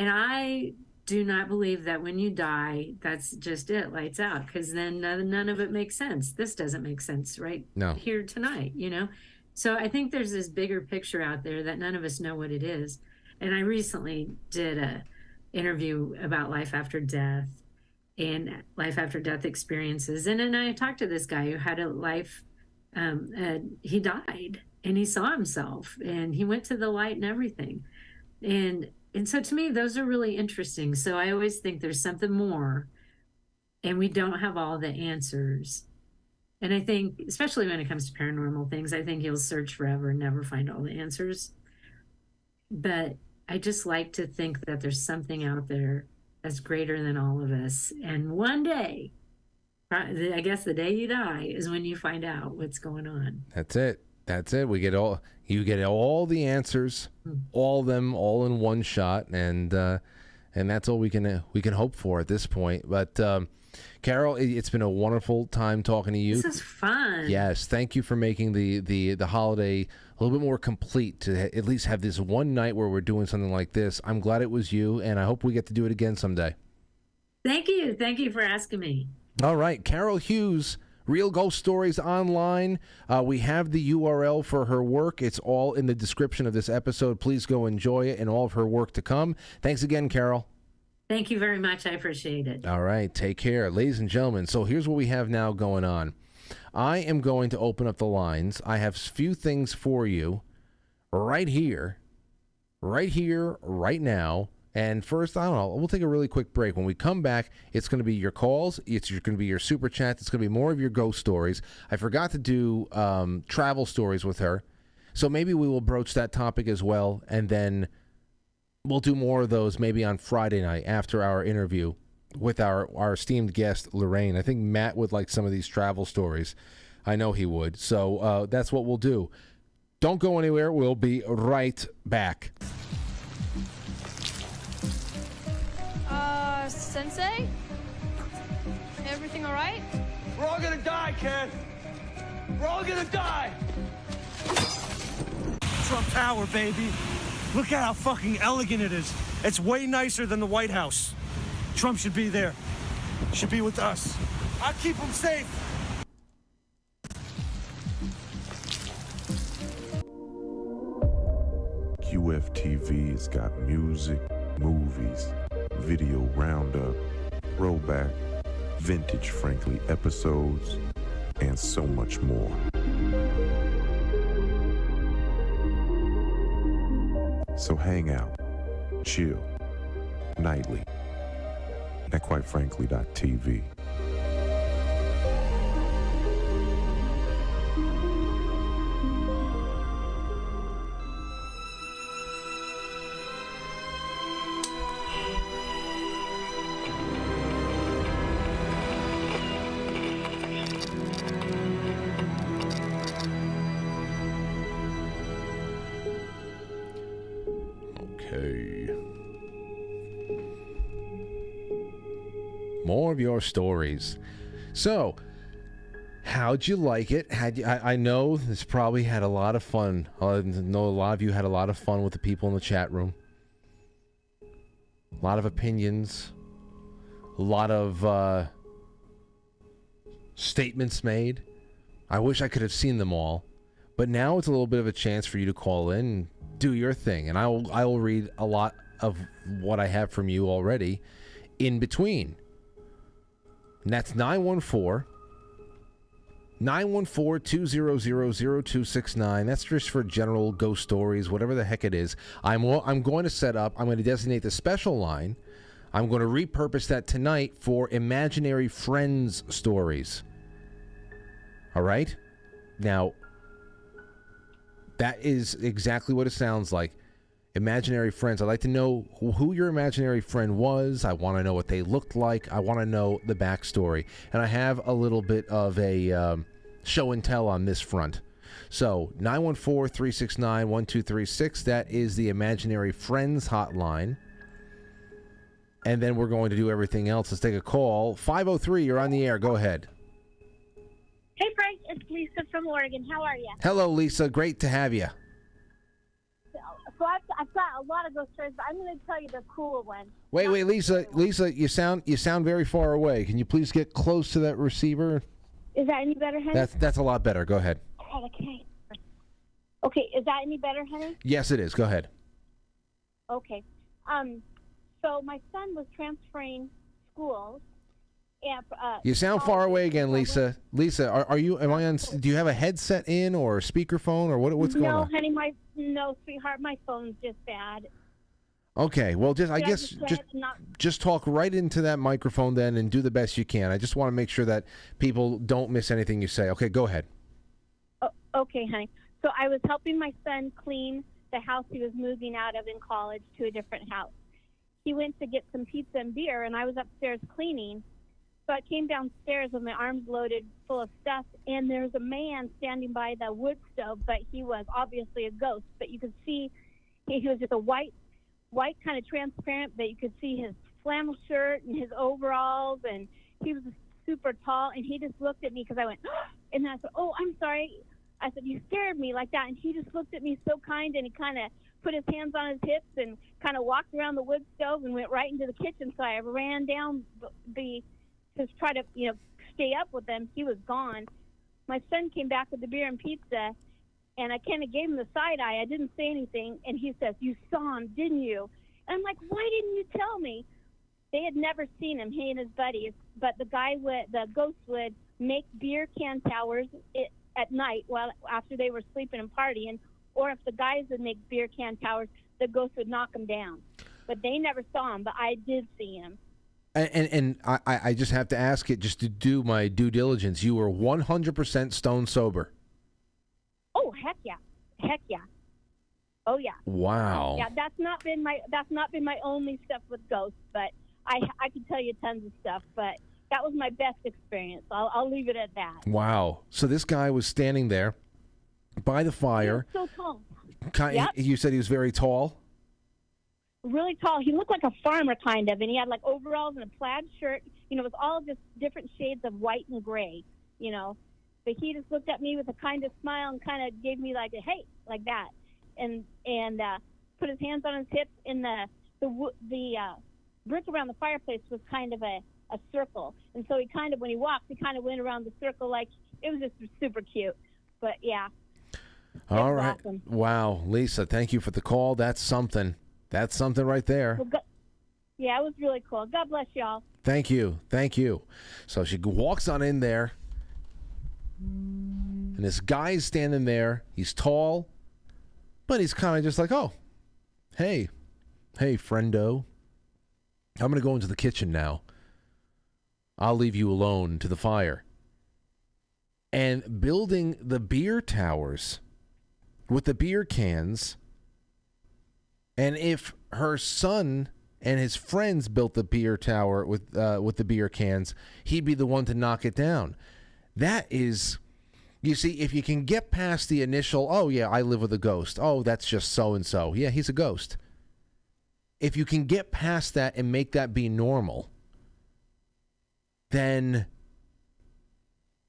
I do not believe that when you die, that's just it, lights out, because then none of it makes sense. This doesn't make sense here tonight, So I think there's this bigger picture out there that none of us know what it is. And I recently did a interview about life after death and life after death experiences. And then I talked to this guy who had a life, he died and he saw himself and he went to the light and everything. And so to me, those are really interesting. So I always think there's something more, and we don't have all the answers. And I think, especially when it comes to paranormal things, I think you'll search forever and never find all the answers. But I just like to think that there's something out there that's greater than all of us. And one day, I guess the day you die is when you find out what's going on. That's it. You get all the answers, all of them, all in one shot, and that's all we can hope for at this point. But Carol, it's been a wonderful time talking to you. This is fun. Yes, thank you for making the holiday a little bit more complete, to at least have this one night where we're doing something like this. I'm glad it was you, and I hope we get to do it again someday. Thank you for asking me. All right, Carol Hughes, Real Ghost Stories Online. We have the URL for her work. It's all in the description of this episode. Please go enjoy it and all of her work to come. Thanks again, Carol. Thank you very much. I appreciate it. All right. Take care. Ladies and gentlemen, so here's what we have now going on. I am going to open up the lines. I have a few things for you right here, right now. And first, I don't know, we'll take a really quick break. When we come back, it's going to be your calls. It's going to be your super chat. It's going to be more of your ghost stories. I forgot to do travel stories with her. So maybe we will broach that topic as well. And then we'll do more of those maybe on Friday night after our interview with our esteemed guest, Lorraine. I think Matt would like some of these travel stories. I know he would. So that's what we'll do. Don't go anywhere. We'll be right back. Sensei? Everything all right? We're all gonna die, Ken. We're all gonna die. Trump Tower, baby. Look at how fucking elegant it is. It's way nicer than the White House. Trump should be there. Should be with us. I'll keep him safe. QFTV's got music, movies, video roundup, throwback, vintage Frankly episodes, and so much more. So hang out, chill, nightly, at quitefrankly.tv. More of your stories. So, how'd you like it? I know this probably had a lot of fun. I know a lot of you had a lot of fun with the people in the chat room. A lot of opinions. A lot of statements made. I wish I could have seen them all. But now it's a little bit of a chance for you to call in and do your thing. And I will read a lot of what I have from you already in between. And that's 914-200-0269. That's just for general ghost stories, whatever the heck it is. I'm going to set up, I'm going to designate the special line. I'm going to repurpose that tonight for imaginary friends stories. All right? Now, that is exactly what it sounds like. Imaginary friends. I'd like to know who your imaginary friend was. I want to know what they looked like. I want to know the backstory. And I have a little bit of a show and tell on this front. So, 914-369-1236. That is the imaginary friends hotline. And then we're going to do everything else. Let's take a call. 503, you're on the air. Go ahead. Hey, Frank. It's Lisa from Oregon. How are you? Hello, Lisa. Great to have you. So I've got a lot of ghost stories, but I'm going to tell you the cool one. Wait, Lisa, you sound very far away. Can you please get close to that receiver? Is that any better, honey? That's a lot better. Go ahead. Okay, is that any better, honey? Yes, it is. Go ahead. Okay. So my son was transferring schools. And, you sound far away again, Lisa. Lisa, are you? Am I on? Do you have a headset in or a speakerphone or what's going on? No, honey, no, sweetheart, my phone's just bad. Okay, well, just talk right into that microphone then and do the best you can. I just want to make sure that people don't miss anything you say. Okay, go ahead. Oh, okay, honey. So I was helping my son clean the house he was moving out of in college to a different house. He went to get some pizza and beer, and I was upstairs cleaning. So I came downstairs with my arms loaded full of stuff, and there's a man standing by the wood stove, but he was obviously a ghost. But you could see he was just a white kind of transparent, but you could see his flannel shirt and his overalls, and he was super tall, and he just looked at me because I went, oh, and I said, oh, I'm sorry. I said, you scared me like that, and he just looked at me so kind, and he kind of put his hands on his hips and kind of walked around the wood stove and went right into the kitchen. So I ran down to try to, stay up with him. He was gone. My son came back with the beer and pizza, and I kind of gave him the side eye. I didn't say anything, and he says, you saw him, didn't you? And I'm like, why didn't you tell me? They had never seen him, he and his buddies, but the ghost would make beer can towers at night after they were sleeping and partying, or if the guys would make beer can towers, the ghost would knock them down. But they never saw him, but I did see him. And I just have to ask it just to do my due diligence. You were 100% stone sober. Oh, heck yeah. Oh yeah. Wow. Yeah, that's not been my only stuff with ghosts, but I can tell you tons of stuff, but that was my best experience. I'll leave it at that. Wow. So this guy was standing there by the fire. He was so tall. Yep. You said he was very tall? Really tall. He looked like a farmer kind of, and he had like overalls and a plaid shirt. It was all just different shades of white and gray, But he just looked at me with a kind of smile and kind of gave me like a hey, like that. and put his hands on his hips, and the brick around the fireplace was kind of a circle, and so when he walked, he kind of went around the circle. Like, it was just super cute. But yeah. All right. Awesome. Wow, Lisa, thank you for the call. That's something. That's something right there. Well, yeah, it was really cool. God bless y'all. Thank you. Thank you. So she walks on in there, and this guy's standing there. He's tall, but he's kind of just like, oh, hey, friendo. I'm going to go into the kitchen now. I'll leave you alone to the fire. And building the beer towers with the beer cans. And if her son and his friends built the beer tower with the beer cans, he'd be the one to knock it down. That is, you see, if you can get past the initial, oh yeah, I live with a ghost. Oh, that's just so-and-so. Yeah, he's a ghost. If you can get past that and make that be normal, then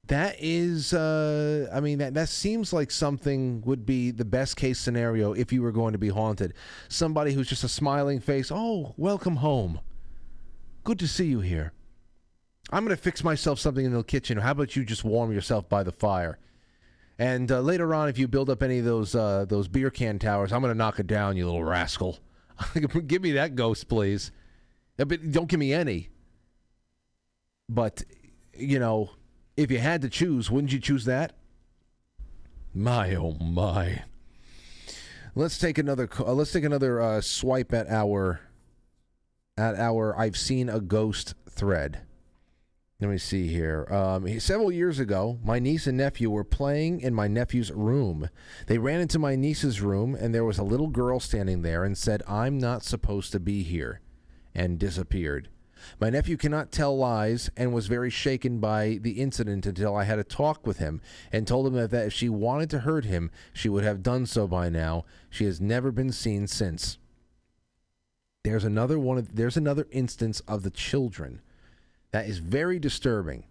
that is, that seems like something would be the best case scenario if you were going to be haunted. Somebody who's just a smiling face. Oh, welcome home. Good to see you here. I'm going to fix myself something in the kitchen. How about you just warm yourself by the fire? And later on, if you build up any of those beer can towers, I'm going to knock it down, you little rascal. Give me that ghost, please. But don't give me any. But, if you had to choose, wouldn't you choose that? My, oh my. Let's take another swipe at our I've seen a ghost thread. Let me see here. Several years ago, my niece and nephew were playing in my nephew's room. They ran into my niece's room, and there was a little girl standing there and said, "I'm not supposed to be here," and disappeared. My nephew cannot tell lies and was very shaken by the incident until I had a talk with him and told him that if she wanted to hurt him, she would have done so by now. She has never been seen since. There's another instance of the children. That is very disturbing.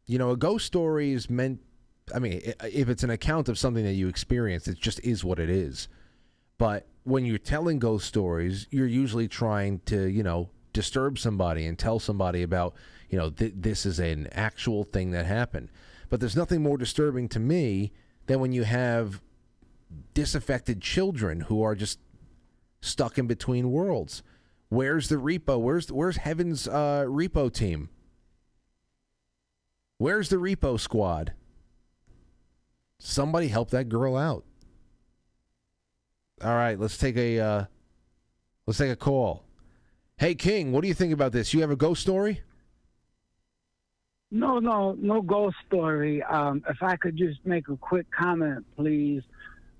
A ghost story is meant, if it's an account of something that you experienced, it just is what it is. But when you're telling ghost stories, you're usually trying to, disturb somebody and tell somebody about, this is an actual thing that happened. But there's nothing more disturbing to me than when you have disaffected children who are just stuck in between worlds. Where's the repo? Where's Heaven's repo team? Where's the repo squad? Somebody help that girl out. All right, let's take a call. Hey, King, what do you think about this? You have a ghost story? No ghost story. If I could just make a quick comment, please,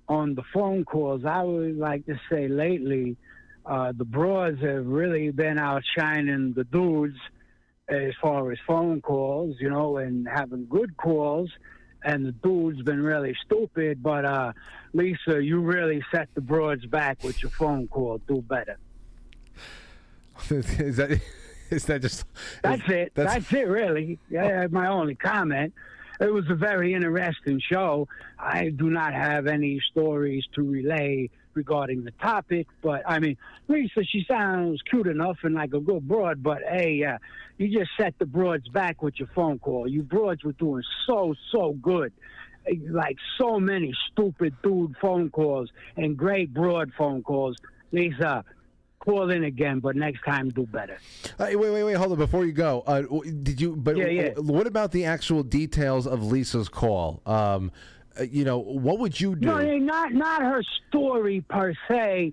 on the phone calls. I would like to say lately, the broads have really been outshining the dudes as far as phone calls, and having good calls. And the dude's been really stupid. But, Lisa, you really set the broads back with your phone call. Do better. Is that just... That's it. That's it, really. Yeah, my only comment. It was a very interesting show. I do not have any stories to relay regarding the topic, but Lisa, she sounds cute enough and like a good broad, but hey, you just set the broads back with your phone call. You broads were doing so good. Like so many stupid dude phone calls and great broad phone calls. Lisa, call in again, but next time do better. Wait, hold on. Before you go, did you? But yeah. What about the actual details of Lisa's call? What would you do? No, not her story per se.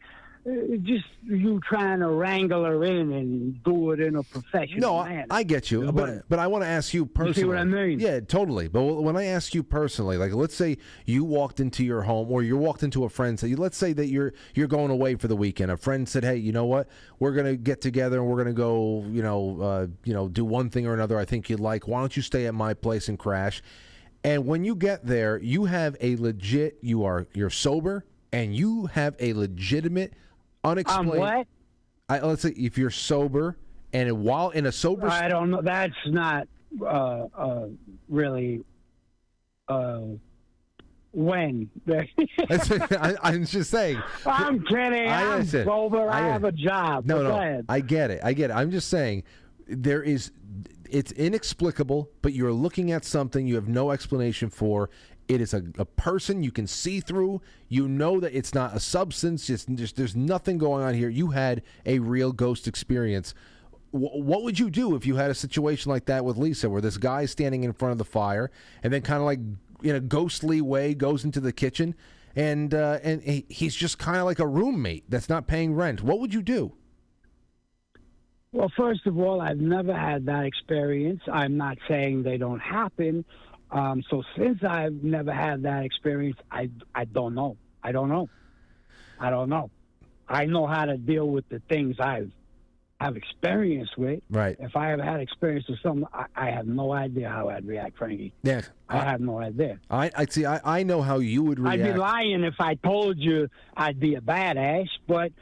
Just you trying to wrangle her in and do it in a professional manner. I get you, but I want to ask you personally. You see what I mean? Yeah, totally. But when I ask you personally, like let's say you walked into your home or you walked into a friend's. Let's say that you're going away for the weekend. A friend said, "Hey, you know what? We're gonna get together and we're gonna go, do one thing or another. I think you'd like. Why don't you stay at my place and crash?" And when you get there, you have a legit. You're sober and you have a legitimate. Unexplained. What? Let's say if you're sober and while in a sober. I don't know. That's not really When? I'm just saying. I'm kidding. I'm sober. I have a job. No, Go no. ahead. I get it. I'm just saying it's inexplicable, but you're looking at something you have no explanation for. It is a person you can see through. You know that it's not a substance. Just there's nothing going on here. You had a real ghost experience. What would you do if you had a situation like that with Lisa, where this guy is standing in front of the fire and then kind of like in a ghostly way goes into the kitchen and he's just kind of like a roommate that's not paying rent? What would you do? Well, first of all, I've never had that experience. I'm not saying they don't happen. So since I've never had that experience, I don't know. I don't know. I know how to deal with the things I've experience with. Right. If I ever had experience with something, I have no idea how I'd react, Frankie. Yeah. I have no idea. I see. I know how you would react. I'd be lying if I told you I'd be a badass, but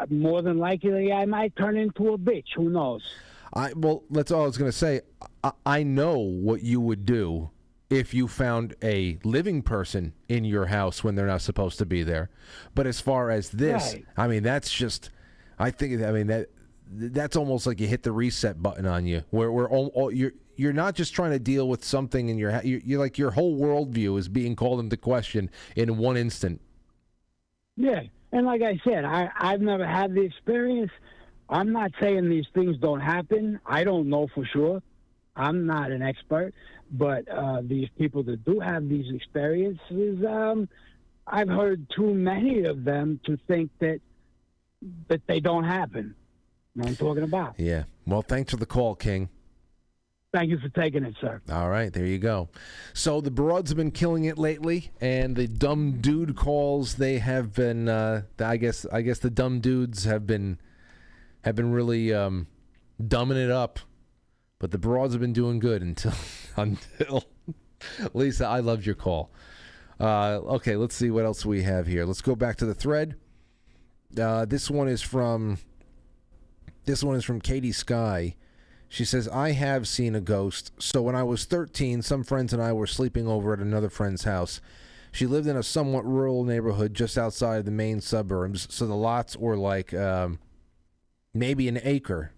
more than likely I might turn into a bitch. Who knows? That's all I was going to say. I know what you would do if you found a living person in your house when they're not supposed to be there. But as far as this, Right. I mean, that's just, that's almost like you hit the reset button on you, where you're not just trying to deal with something in your you're like your whole worldview is being called into question in one instant. Yeah, and like I said, I've never had the experience. I'm not saying these things don't happen. I don't know for sure. I'm not an expert, but these people that do have these experiences, I've heard too many of them to think that they don't happen. You know what I'm talking about? Yeah. Well, thanks for the call, King. Thank you for taking it, sir. All right, there you go. So the broads have been killing it lately, and the dumb dude calls, they have been. I guess the dumb dudes have been really dumbing it up, but the broads have been doing good until Lisa. I loved your call. Okay, let's see what else we have here. Let's go back to the thread. This one is from Katie Sky. She says, I have seen a ghost. So when I was 13, some friends and I were sleeping over at another friend's house. She lived in a somewhat rural neighborhood just outside the main suburbs, so the lots were like maybe an acre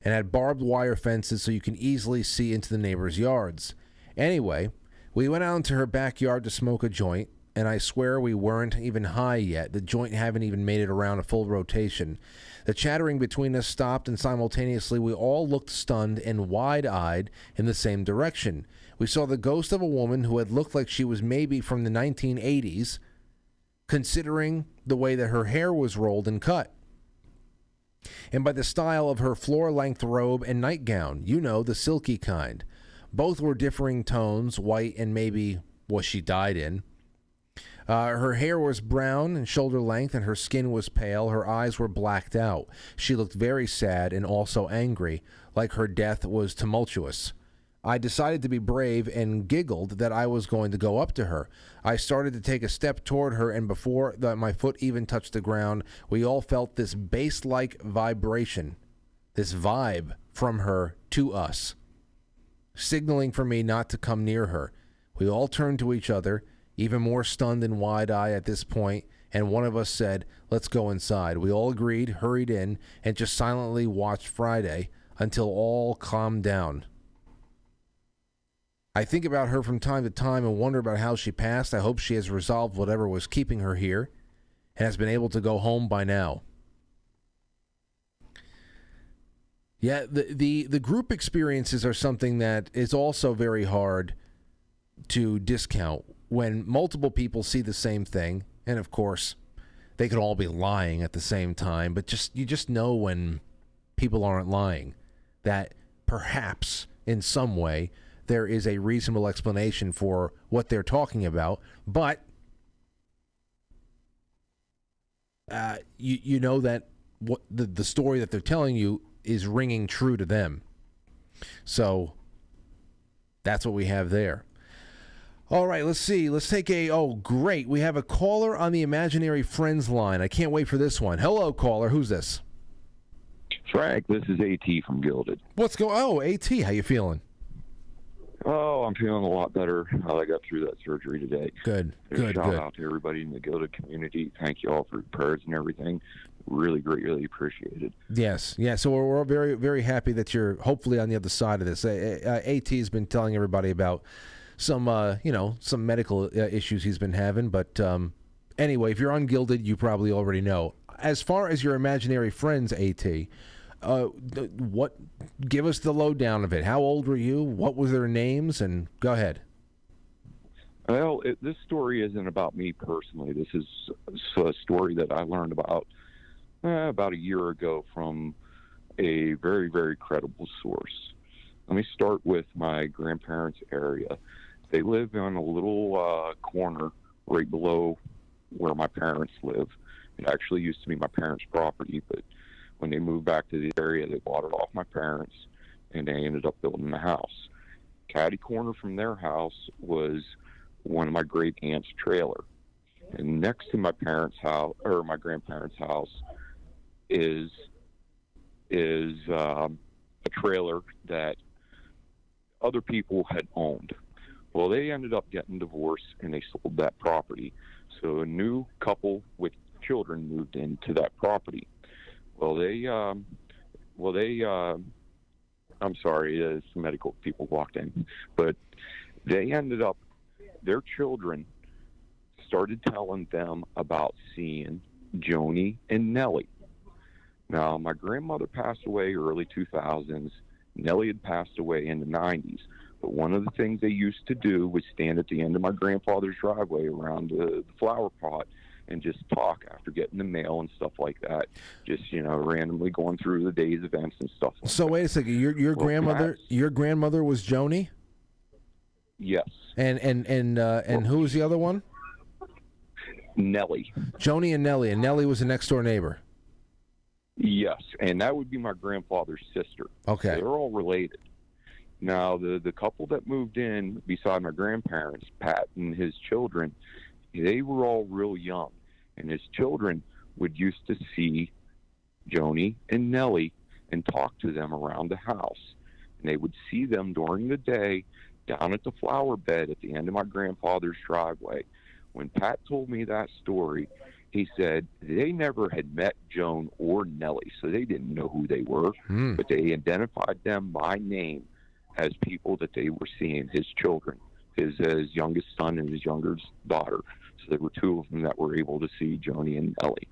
and had barbed wire fences so you can easily see into the neighbors' yards. Anyway, we went out into her backyard to smoke a joint, and I swear we weren't even high yet. The joint haven't even made it around a full rotation. The chattering between us stopped, and simultaneously we all looked stunned and wide-eyed in the same direction. We saw the ghost of a woman who had looked like she was maybe from the 1980s, considering the way that her hair was rolled and cut, and by the style of her floor-length robe and nightgown, you know, the silky kind. Both were differing tones, white and maybe what she died in. Her hair was brown and shoulder length, and her skin was pale. Her eyes were blacked out. She looked very sad and also angry, like her death was tumultuous. I decided to be brave and giggled that I was going to go up to her. I started to take a step toward her, and before my foot even touched the ground, we all felt this bass-like vibration, this vibe from her to us, signaling for me not to come near her. We all turned to each other, even more stunned and wide-eyed at this point, and one of us said, let's go inside. We all agreed, hurried in, and just silently watched Friday until all calmed down. I think about her from time to time and wonder about how she passed. I hope she has resolved whatever was keeping her here and has been able to go home by now. Yeah, the group experiences are something that is also very hard to discount. When multiple people see the same thing, and of course, they could all be lying at the same time, but you just know when people aren't lying, that perhaps in some way there is a reasonable explanation for what they're talking about, but you know that what the story that they're telling you is ringing true to them. So that's what we have there. All right, let's see. Let's take great. We have a caller on the Imaginary Friends line. I can't wait for this one. Hello, caller. Who's this? Frank, this is AT from Gilded. What's going on? Oh, AT, how you feeling? Oh, Oh, I'm feeling a lot better. I got through that surgery today. Good. Shout out to everybody in the GETTR community. Thank you all for your prayers and everything. Really greatly appreciated. Yes. So we're very, very happy that you're hopefully on the other side of this. AT has been telling everybody about some, some medical issues he's been having. But anyway, if you're ungilded, you probably already know. As far as your imaginary friends, AT, give us the lowdown of it. How old were you? What was their names? And go ahead. Well, this story isn't about me personally. This is a story that I learned about a year ago from a very, very credible source. Let me start with my grandparents' area. They live on a little corner right below where my parents live. It actually used to be my parents' property, but when they moved back to the area, they bought it off my parents, and they ended up building the house. Catty corner from their house was one of my great aunt's trailer, and next to my parents' house or my grandparents' house is a trailer that other people had owned. Well, they ended up getting divorced, and they sold that property. So a new couple with children moved into that property. I'm sorry, some medical people walked in, but they ended up, their children started telling them about seeing Joni and Nellie. Now, my grandmother passed away early 2000s. Nellie had passed away in the 90s. But one of the things they used to do was stand at the end of my grandfather's driveway around the flower pot and just talk after getting the mail and stuff like that. Just, randomly going through the day's events and stuff like So that. wait a second. Your grandmother was Joni? Yes. And who was the other one? Nellie. Joni and Nellie was a next door neighbor. Yes, and that would be my grandfather's sister. Okay. So they're all related. Now, the couple that moved in beside my grandparents, Pat and his children, they were all real young. And his children would used to see Joni and Nellie and talk to them around the house. And they would see them during the day down at the flower bed at the end of my grandfather's driveway. When Pat told me that story, he said they never had met Joan or Nellie, so they didn't know who they were, but they identified them by name as people that they were seeing, his children, his youngest son and his youngest daughter. So there were two of them that were able to see Joni and Nellie.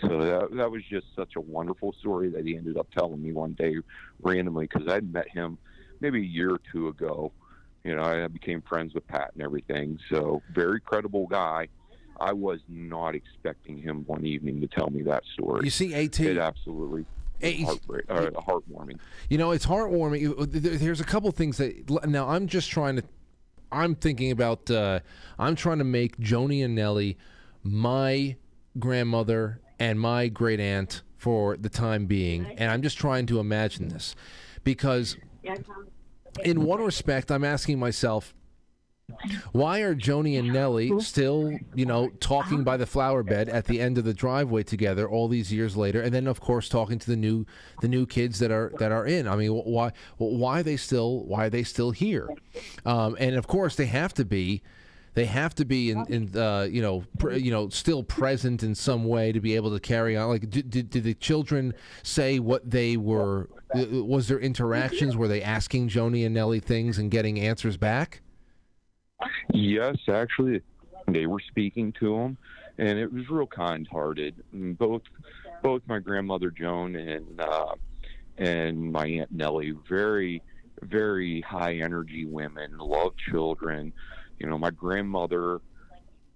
So that was just such a wonderful story that he ended up telling me one day randomly, because I'd met him maybe a year or two ago. I became friends with Pat and everything. So very credible guy. I was not expecting him one evening to tell me that story. You see, AT... It absolutely heartwarming. It's heartwarming. There's a couple things that... Now, I'm thinking about... I'm trying to make Joni and Nellie my grandmother and my great aunt for the time being. And I'm just trying to imagine this. Because in one respect, I'm asking myself... Why are Joni and Nellie still, talking by the flower bed at the end of the driveway together all these years later, and then of course talking to the new kids that are in? I mean, why are they still here? And of course they have to be still present in some way to be able to carry on. Like, did the children say what they were? Was there interactions? Were they asking Joni and Nellie things and getting answers back? Yes, actually, they were speaking to him, and it was real kind-hearted. Both my grandmother Joan and my Aunt Nellie, very, very high-energy women, love children. My grandmother,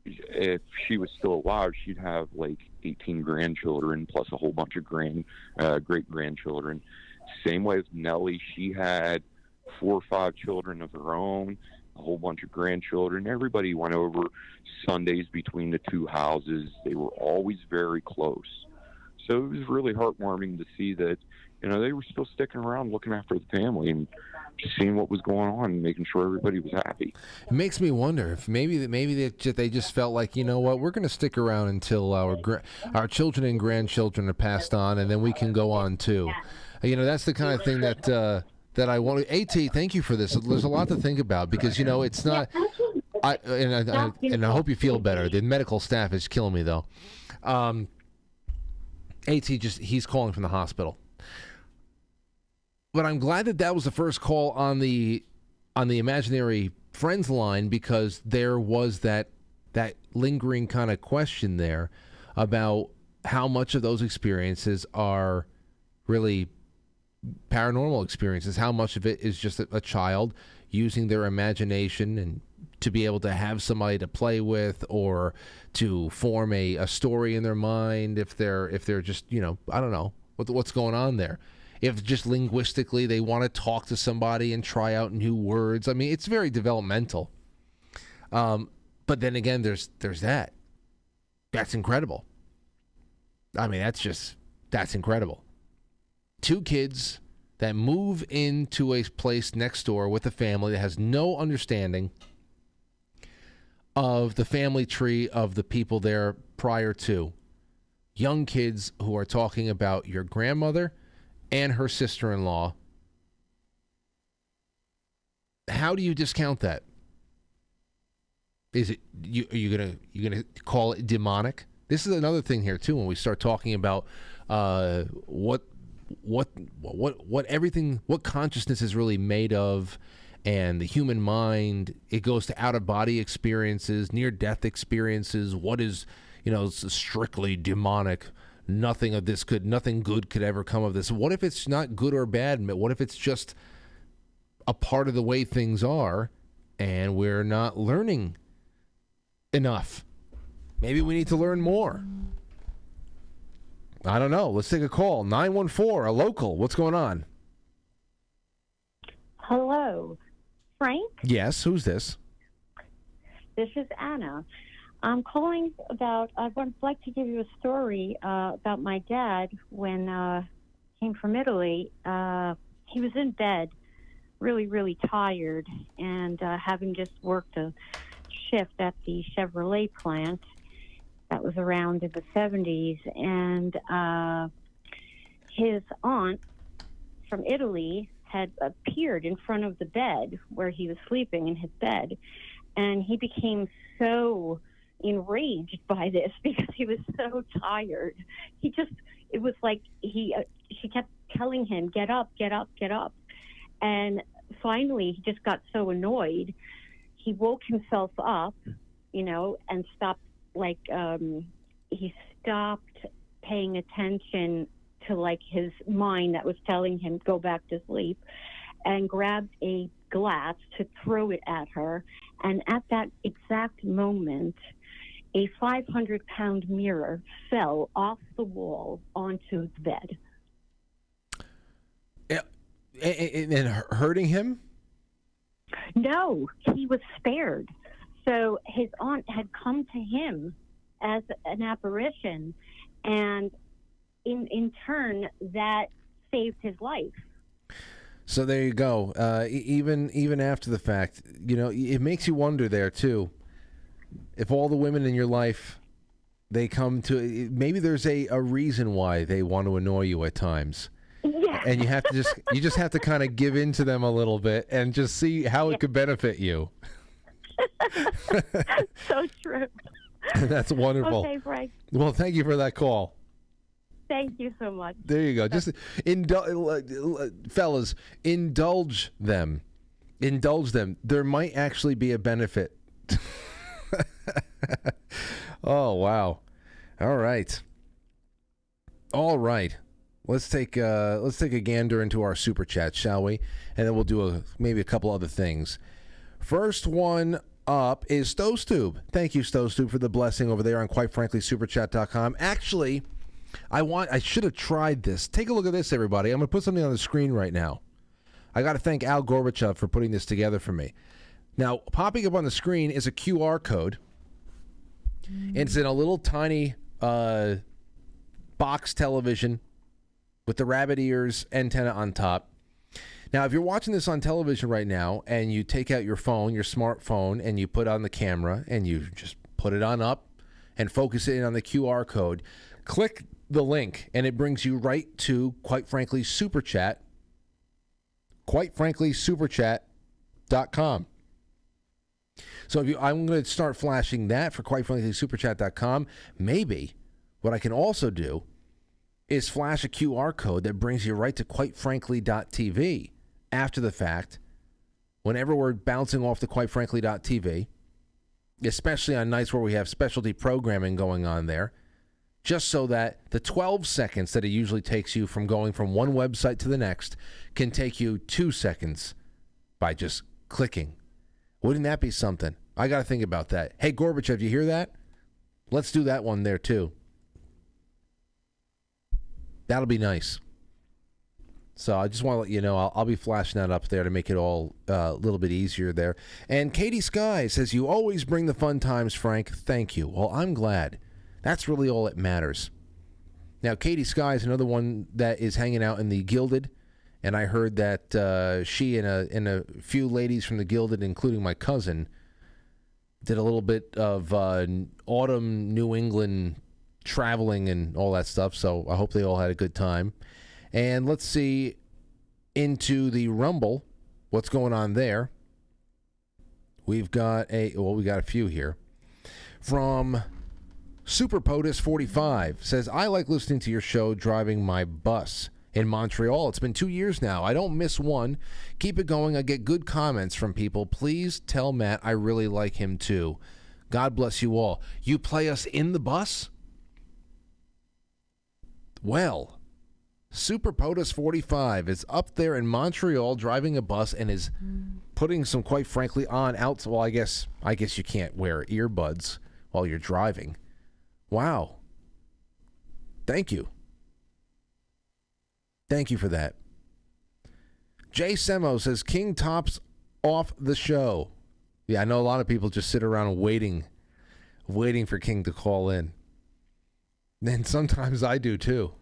if she was still alive, she'd have like 18 grandchildren plus a whole bunch of great-grandchildren. Same way with Nellie, she had 4 or 5 children of her own, a whole bunch of grandchildren. Everybody went over Sundays between the two houses. They were always very close. So it was really heartwarming to see that, they were still sticking around looking after the family and just seeing what was going on and making sure everybody was happy. It makes me wonder if maybe they just felt like, we're going to stick around until our children and grandchildren are passed on, and then we can go on too. That's the kind of thing that that I want to. AT, thank you for this. There's a lot to think about because it's not. And I hope you feel better. The medical staff is killing me though. AT he's calling from the hospital. But I'm glad that was the first call on the imaginary friends line because there was that lingering kind of question there about how much of those experiences are really paranormal experiences, how much of it is just a child using their imagination and to be able to have somebody to play with or to form a story in their mind if they're just, I don't know what's going on there. If just linguistically they want to talk to somebody and try out new words. I mean, it's very developmental. But then again, there's that. That's incredible. I mean, that's incredible. 2 kids that move into a place next door with a family that has no understanding of the family tree of the people there prior to. Young kids who are talking about your grandmother and her sister-in-law. How do you discount that? Is it are you gonna call it demonic? This is another thing here too when we start talking about what everything, what consciousness is really made of, and the human mind. It goes to out-of-body experiences, near-death experiences. What is strictly demonic? Nothing good could ever come of this. What if it's not good or bad? What if it's just a part of the way things are, and we're not learning enough? Maybe we need to learn more. I don't know. Let's take a call. 914, a local. What's going on? Hello. Frank? Yes, who's this? This is Anna. I'm calling about, I would like to give you a story about my dad when he came from Italy. He was in bed, really, really tired, and having just worked a shift at the Chevrolet plant that was around in the 70s, and his aunt from Italy had appeared in front of the bed where he was sleeping in his bed, and he became so enraged by this because he was so tired. It was like she kept telling him, get up, get up, get up. And finally he just got so annoyed, he woke himself up, and stopped, he stopped paying attention to his mind that was telling him go back to sleep, and grabbed a glass to throw it at her. And at that exact moment, a 500-pound mirror fell off the wall onto the bed. And hurting him? No, he was spared. So his aunt had come to him as an apparition, and in turn, that saved his life. So there you go. Even after the fact, it makes you wonder there too. If all the women in your life, they come to, maybe there's a reason why they want to annoy you at times. Yeah. And you have to you just have to kind of give in to them a little bit and just see how it could benefit you. So true. That's wonderful. Okay, Frank. Well, thank you for that call. Thank you so much. There you go. Just fellas, indulge them. Indulge them. There might actually be a benefit. Oh, wow. All right. Let's take a gander into our super chat, shall we? And then we'll do maybe a couple other things. First one up is Stostube. Thank you, Stostube, for the blessing over there on quitefranklysuperchat.com. Actually, I should have tried this. Take a look at this, everybody. I'm going to put something on the screen right now. I got to thank Al Gorbachev for putting this together for me. Now, popping up on the screen is a QR code. It's in a little tiny box television with the rabbit ears antenna on top. Now, if you're watching this on television right now and you take out your phone, your smartphone, and you put on the camera and you just put it on up and focus it in on the QR code, click the link and it brings you right to, quite frankly, Super Chat, quite frankly, superchat.com. So I'm going to start flashing that for quite frankly, superchat.com. Maybe what I can also do is flash a QR code that brings you right to quitefrankly.tv after the fact, whenever we're bouncing off to quitefrankly.tv, especially on nights where we have specialty programming going on there, just so that the 12 seconds that it usually takes you from going from one website to the next can take you 2 seconds by just clicking. Wouldn't that be something? I got to think about that. Hey, Gorbachev, you hear that? Let's do that one there, too. That'll be nice. So I just want to let you know, I'll be flashing that up there to make it all a little bit easier there. And Katie Sky says, you always bring the fun times, Frank. Thank you. Well, I'm glad. That's really all that matters. Now, Katie Sky is another one that is hanging out in the Gilded. And I heard that she and a few ladies from the Gilded, including my cousin, did a little bit of autumn New England traveling and all that stuff. So I hope they all had a good time. And let's see into the Rumble, what's going on there. We've got a few here. From SuperPotus45 says, I like listening to your show driving my bus in Montreal. It's been 2 years now. I don't miss one. Keep it going. I get good comments from people. Please tell Matt I really like him too. God bless you all. You play us in the bus? Well, SuperPotus45 is up there in Montreal driving a bus and is putting some, quite frankly, on out. Well, I guess you can't wear earbuds while you're driving. Wow. Thank you. Thank you for that. Jay Semo says, King tops off the show. Yeah, I know a lot of people just sit around waiting for King to call in. And sometimes I do too.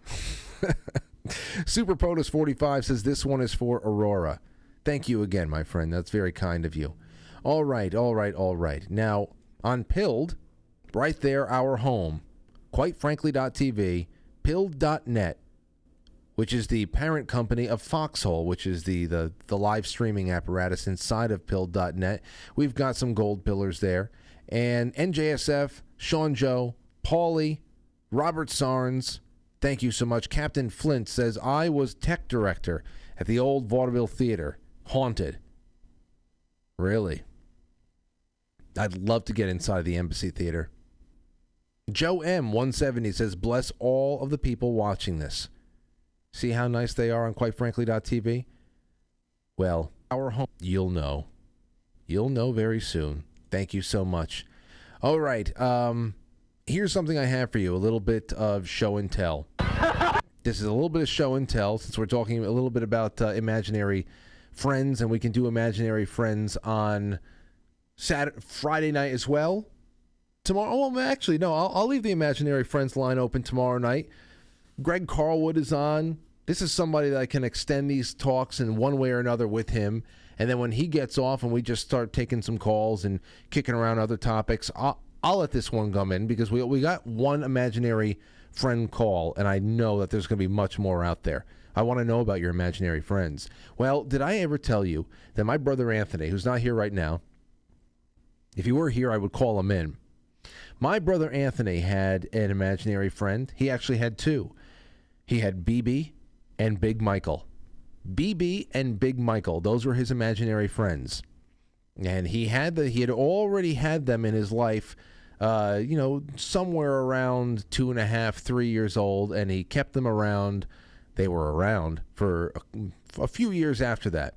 SuperPotus45 says, this one is for Aurora. Thank you again, my friend. That's very kind of you. All right. Now, on Pilled, right there, our home, quitefrankly.tv, pilled.net, which is the parent company of Foxhole, which is the live streaming apparatus inside of Pilled.net. We've got some gold pillars there. And NJSF, Sean Joe, Paulie, Robert Sarnes, thank you so much. Captain Flint says, I was tech director at the old Vaudeville Theater. Haunted. Really? I'd love to get inside the Embassy Theater. Joe M170 says, bless all of the people watching this. See how nice they are on quitefrankly.tv? Well, our home, you'll know. You'll know very soon. Thank you so much. All right. Here's something I have for you, a little bit of show and tell. This is a little bit of show and tell, since we're talking a little bit about imaginary friends, and we can do imaginary friends on Friday night as well. Tomorrow, well, actually, no, I'll leave the imaginary friends line open tomorrow night. Greg Carlwood is on. This is somebody that I can extend these talks in one way or another with him. And then when he gets off and we just start taking some calls and kicking around other topics, I'll let this one come in, because we got one imaginary friend call, and I know that there's going to be much more out there. I want to know about your imaginary friends. Well, did I ever tell you that my brother Anthony, who's not here right now, if he were here, I would call him in. My brother Anthony had an imaginary friend. He actually had two. He had BB and Big Michael. BB and Big Michael, those were his imaginary friends. And he had already had them in his life, somewhere around 2.5, 3 years old, and he kept them around. They were around for a few years after that.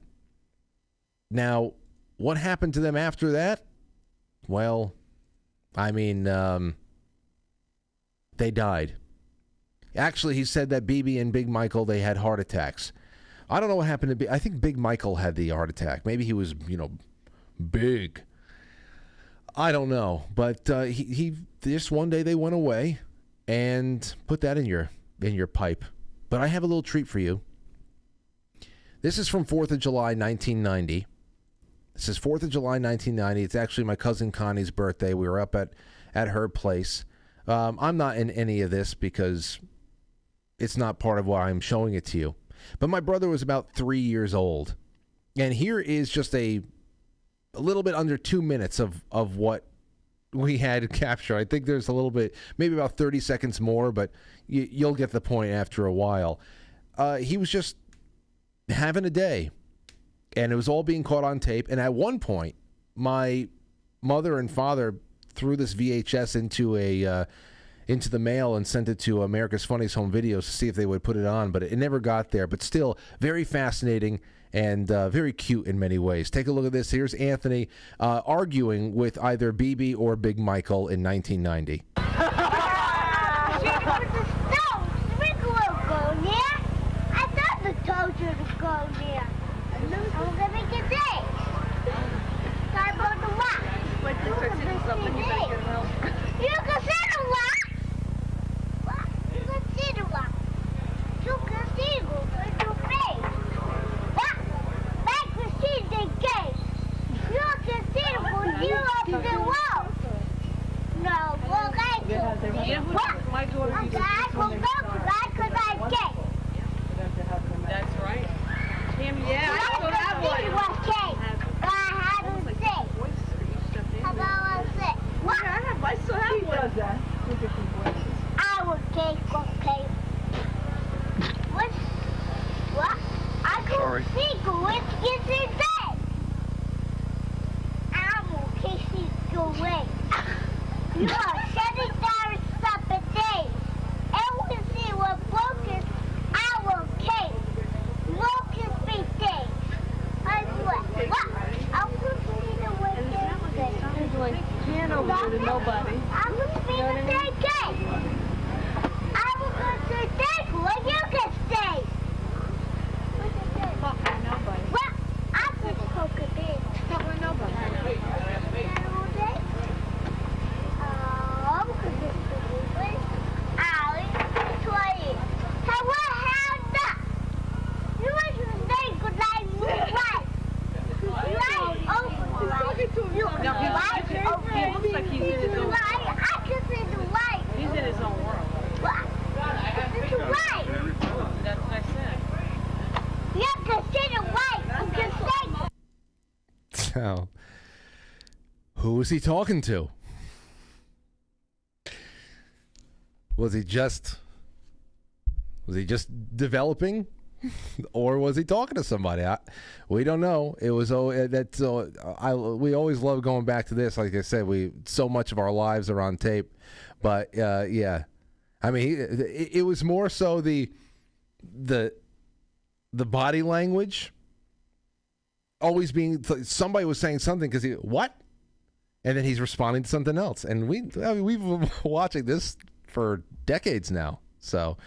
Now, what happened to them after that? Well, they died. Actually, he said that BB and Big Michael, they had heart attacks. I don't know what happened to I think Big Michael had the heart attack. Maybe he was, big. I don't know. But he just one day they went away, and put that in your pipe. But I have a little treat for you. This is from 4th of July, 1990. This is 4th of July, 1990. It's actually my cousin Connie's birthday. We were up at her place. I'm not in any of this because it's not part of why I'm showing it to you. But my brother was about 3 years old. And here is just a little bit under 2 minutes of what we had captured. I think there's a little bit, maybe about 30 seconds more, but you'll get the point after a while. He was just having a day, and it was all being caught on tape. And at one point, my mother and father threw this VHS into the mail and sent it to America's Funniest Home Videos to see if they would put it on, but it never got there. But still, very fascinating and very cute in many ways. Take a look at this. Here's Anthony arguing with either BB or Big Michael in 1990. That's right. Him, yeah, I still have one. I still have one. I will take okay. What? I couldn't speak. What is it then? I will kiss you away. You are shutting down stuff a day. And we see what broken. I will take. Broken big day. I swear. What? I will see the way There's like Hanover to nobody. I will see the day day. I will go to the day where you can stay. Fucking nobody. What? I could cook a bit. Fucking nobody. He's in his own world. It's right. That's what I said. You can see the white. You can see. So, who was he talking to? Was he just developing, or was he talking to somebody? We don't know. It was we always love going back to this. Like I said, so much of our lives are on tape, but yeah, I mean, it was more so the body language. Always being somebody was saying something because what, and then he's responding to something else, and we've been watching this for decades now. So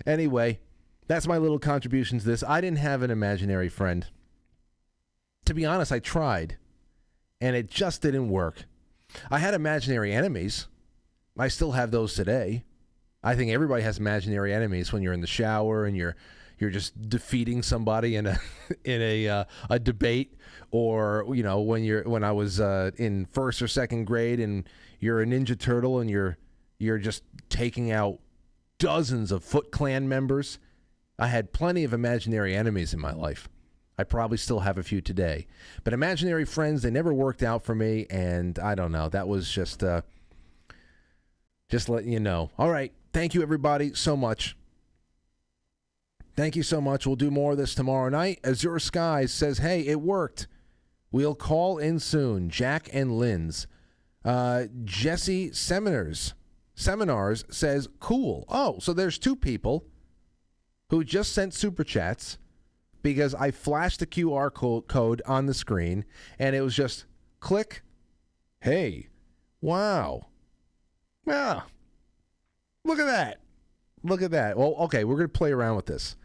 anyway, that's my little contribution to this. I didn't have an imaginary friend. To be honest, I tried, and it just didn't work. I had imaginary enemies. I still have those today. I think everybody has imaginary enemies when you're in the shower and you're just defeating somebody in a debate, or when I was in first or second grade and you're a Ninja Turtle and you're just taking out dozens of Foot Clan members. I had plenty of imaginary enemies in my life. I probably still have a few today, but imaginary friends, they never worked out for me, and I don't know. That was just letting you know. All right, thank you everybody so much. Thank you so much. We'll do more of this tomorrow night. Azure Skies says, hey, it worked. We'll call in soon. Jack and Lynn's. Jesse Seminars says, cool. Oh, so there's two people who just sent super chats because I flashed the QR code on the screen, and it was just click. Hey, wow. Yeah. Look at that. Look at that. Well, okay, we're going to play around with this.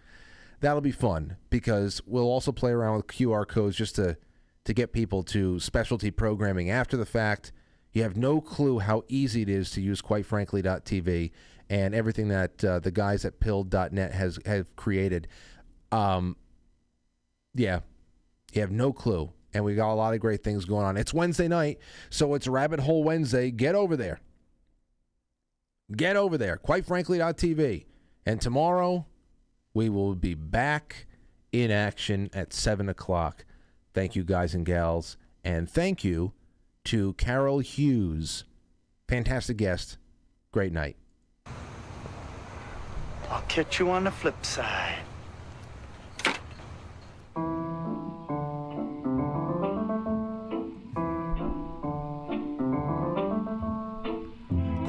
That'll be fun because we'll also play around with QR codes just to get people to specialty programming after the fact. You have no clue how easy it is to use quitefrankly.tv and everything that the guys at pilled.net have created. Yeah, you have no clue. And we got a lot of great things going on. It's Wednesday night, so it's Rabbit Hole Wednesday. Get over there. Get over there, quitefrankly.tv. And tomorrow, we will be back in action at 7 o'clock. Thank you, guys and gals. And thank you to Carol Hughes. Fantastic guest. Great night. I'll catch you on the flip side.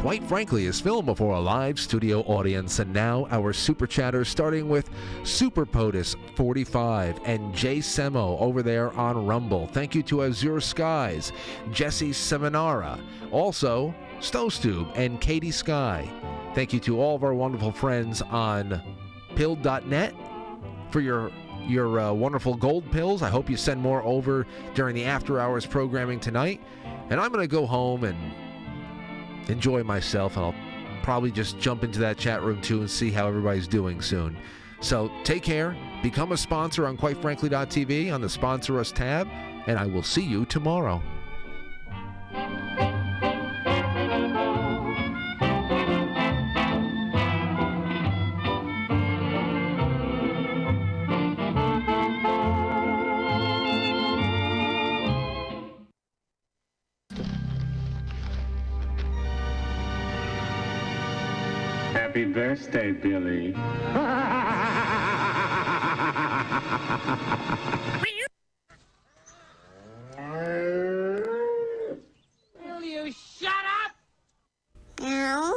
Quite Frankly is filmed before a live studio audience, and now our super chatters, starting with Super POTUS 45 and Jay Semo over there on Rumble. Thank you to Azure Skies, Jesse Seminara, also Stowstube and Katie Sky. Thank you to all of our wonderful friends on Pill.net for your wonderful gold pills. I hope you send more over during the after hours programming tonight. And I'm going to go home and enjoy myself, and I'll probably just jump into that chat room too and see how everybody's doing soon. So take care, become a sponsor on quitefrankly.tv on the Sponsor Us tab, and I will see you tomorrow. Happy birthday, Billy. Will you shut up? No.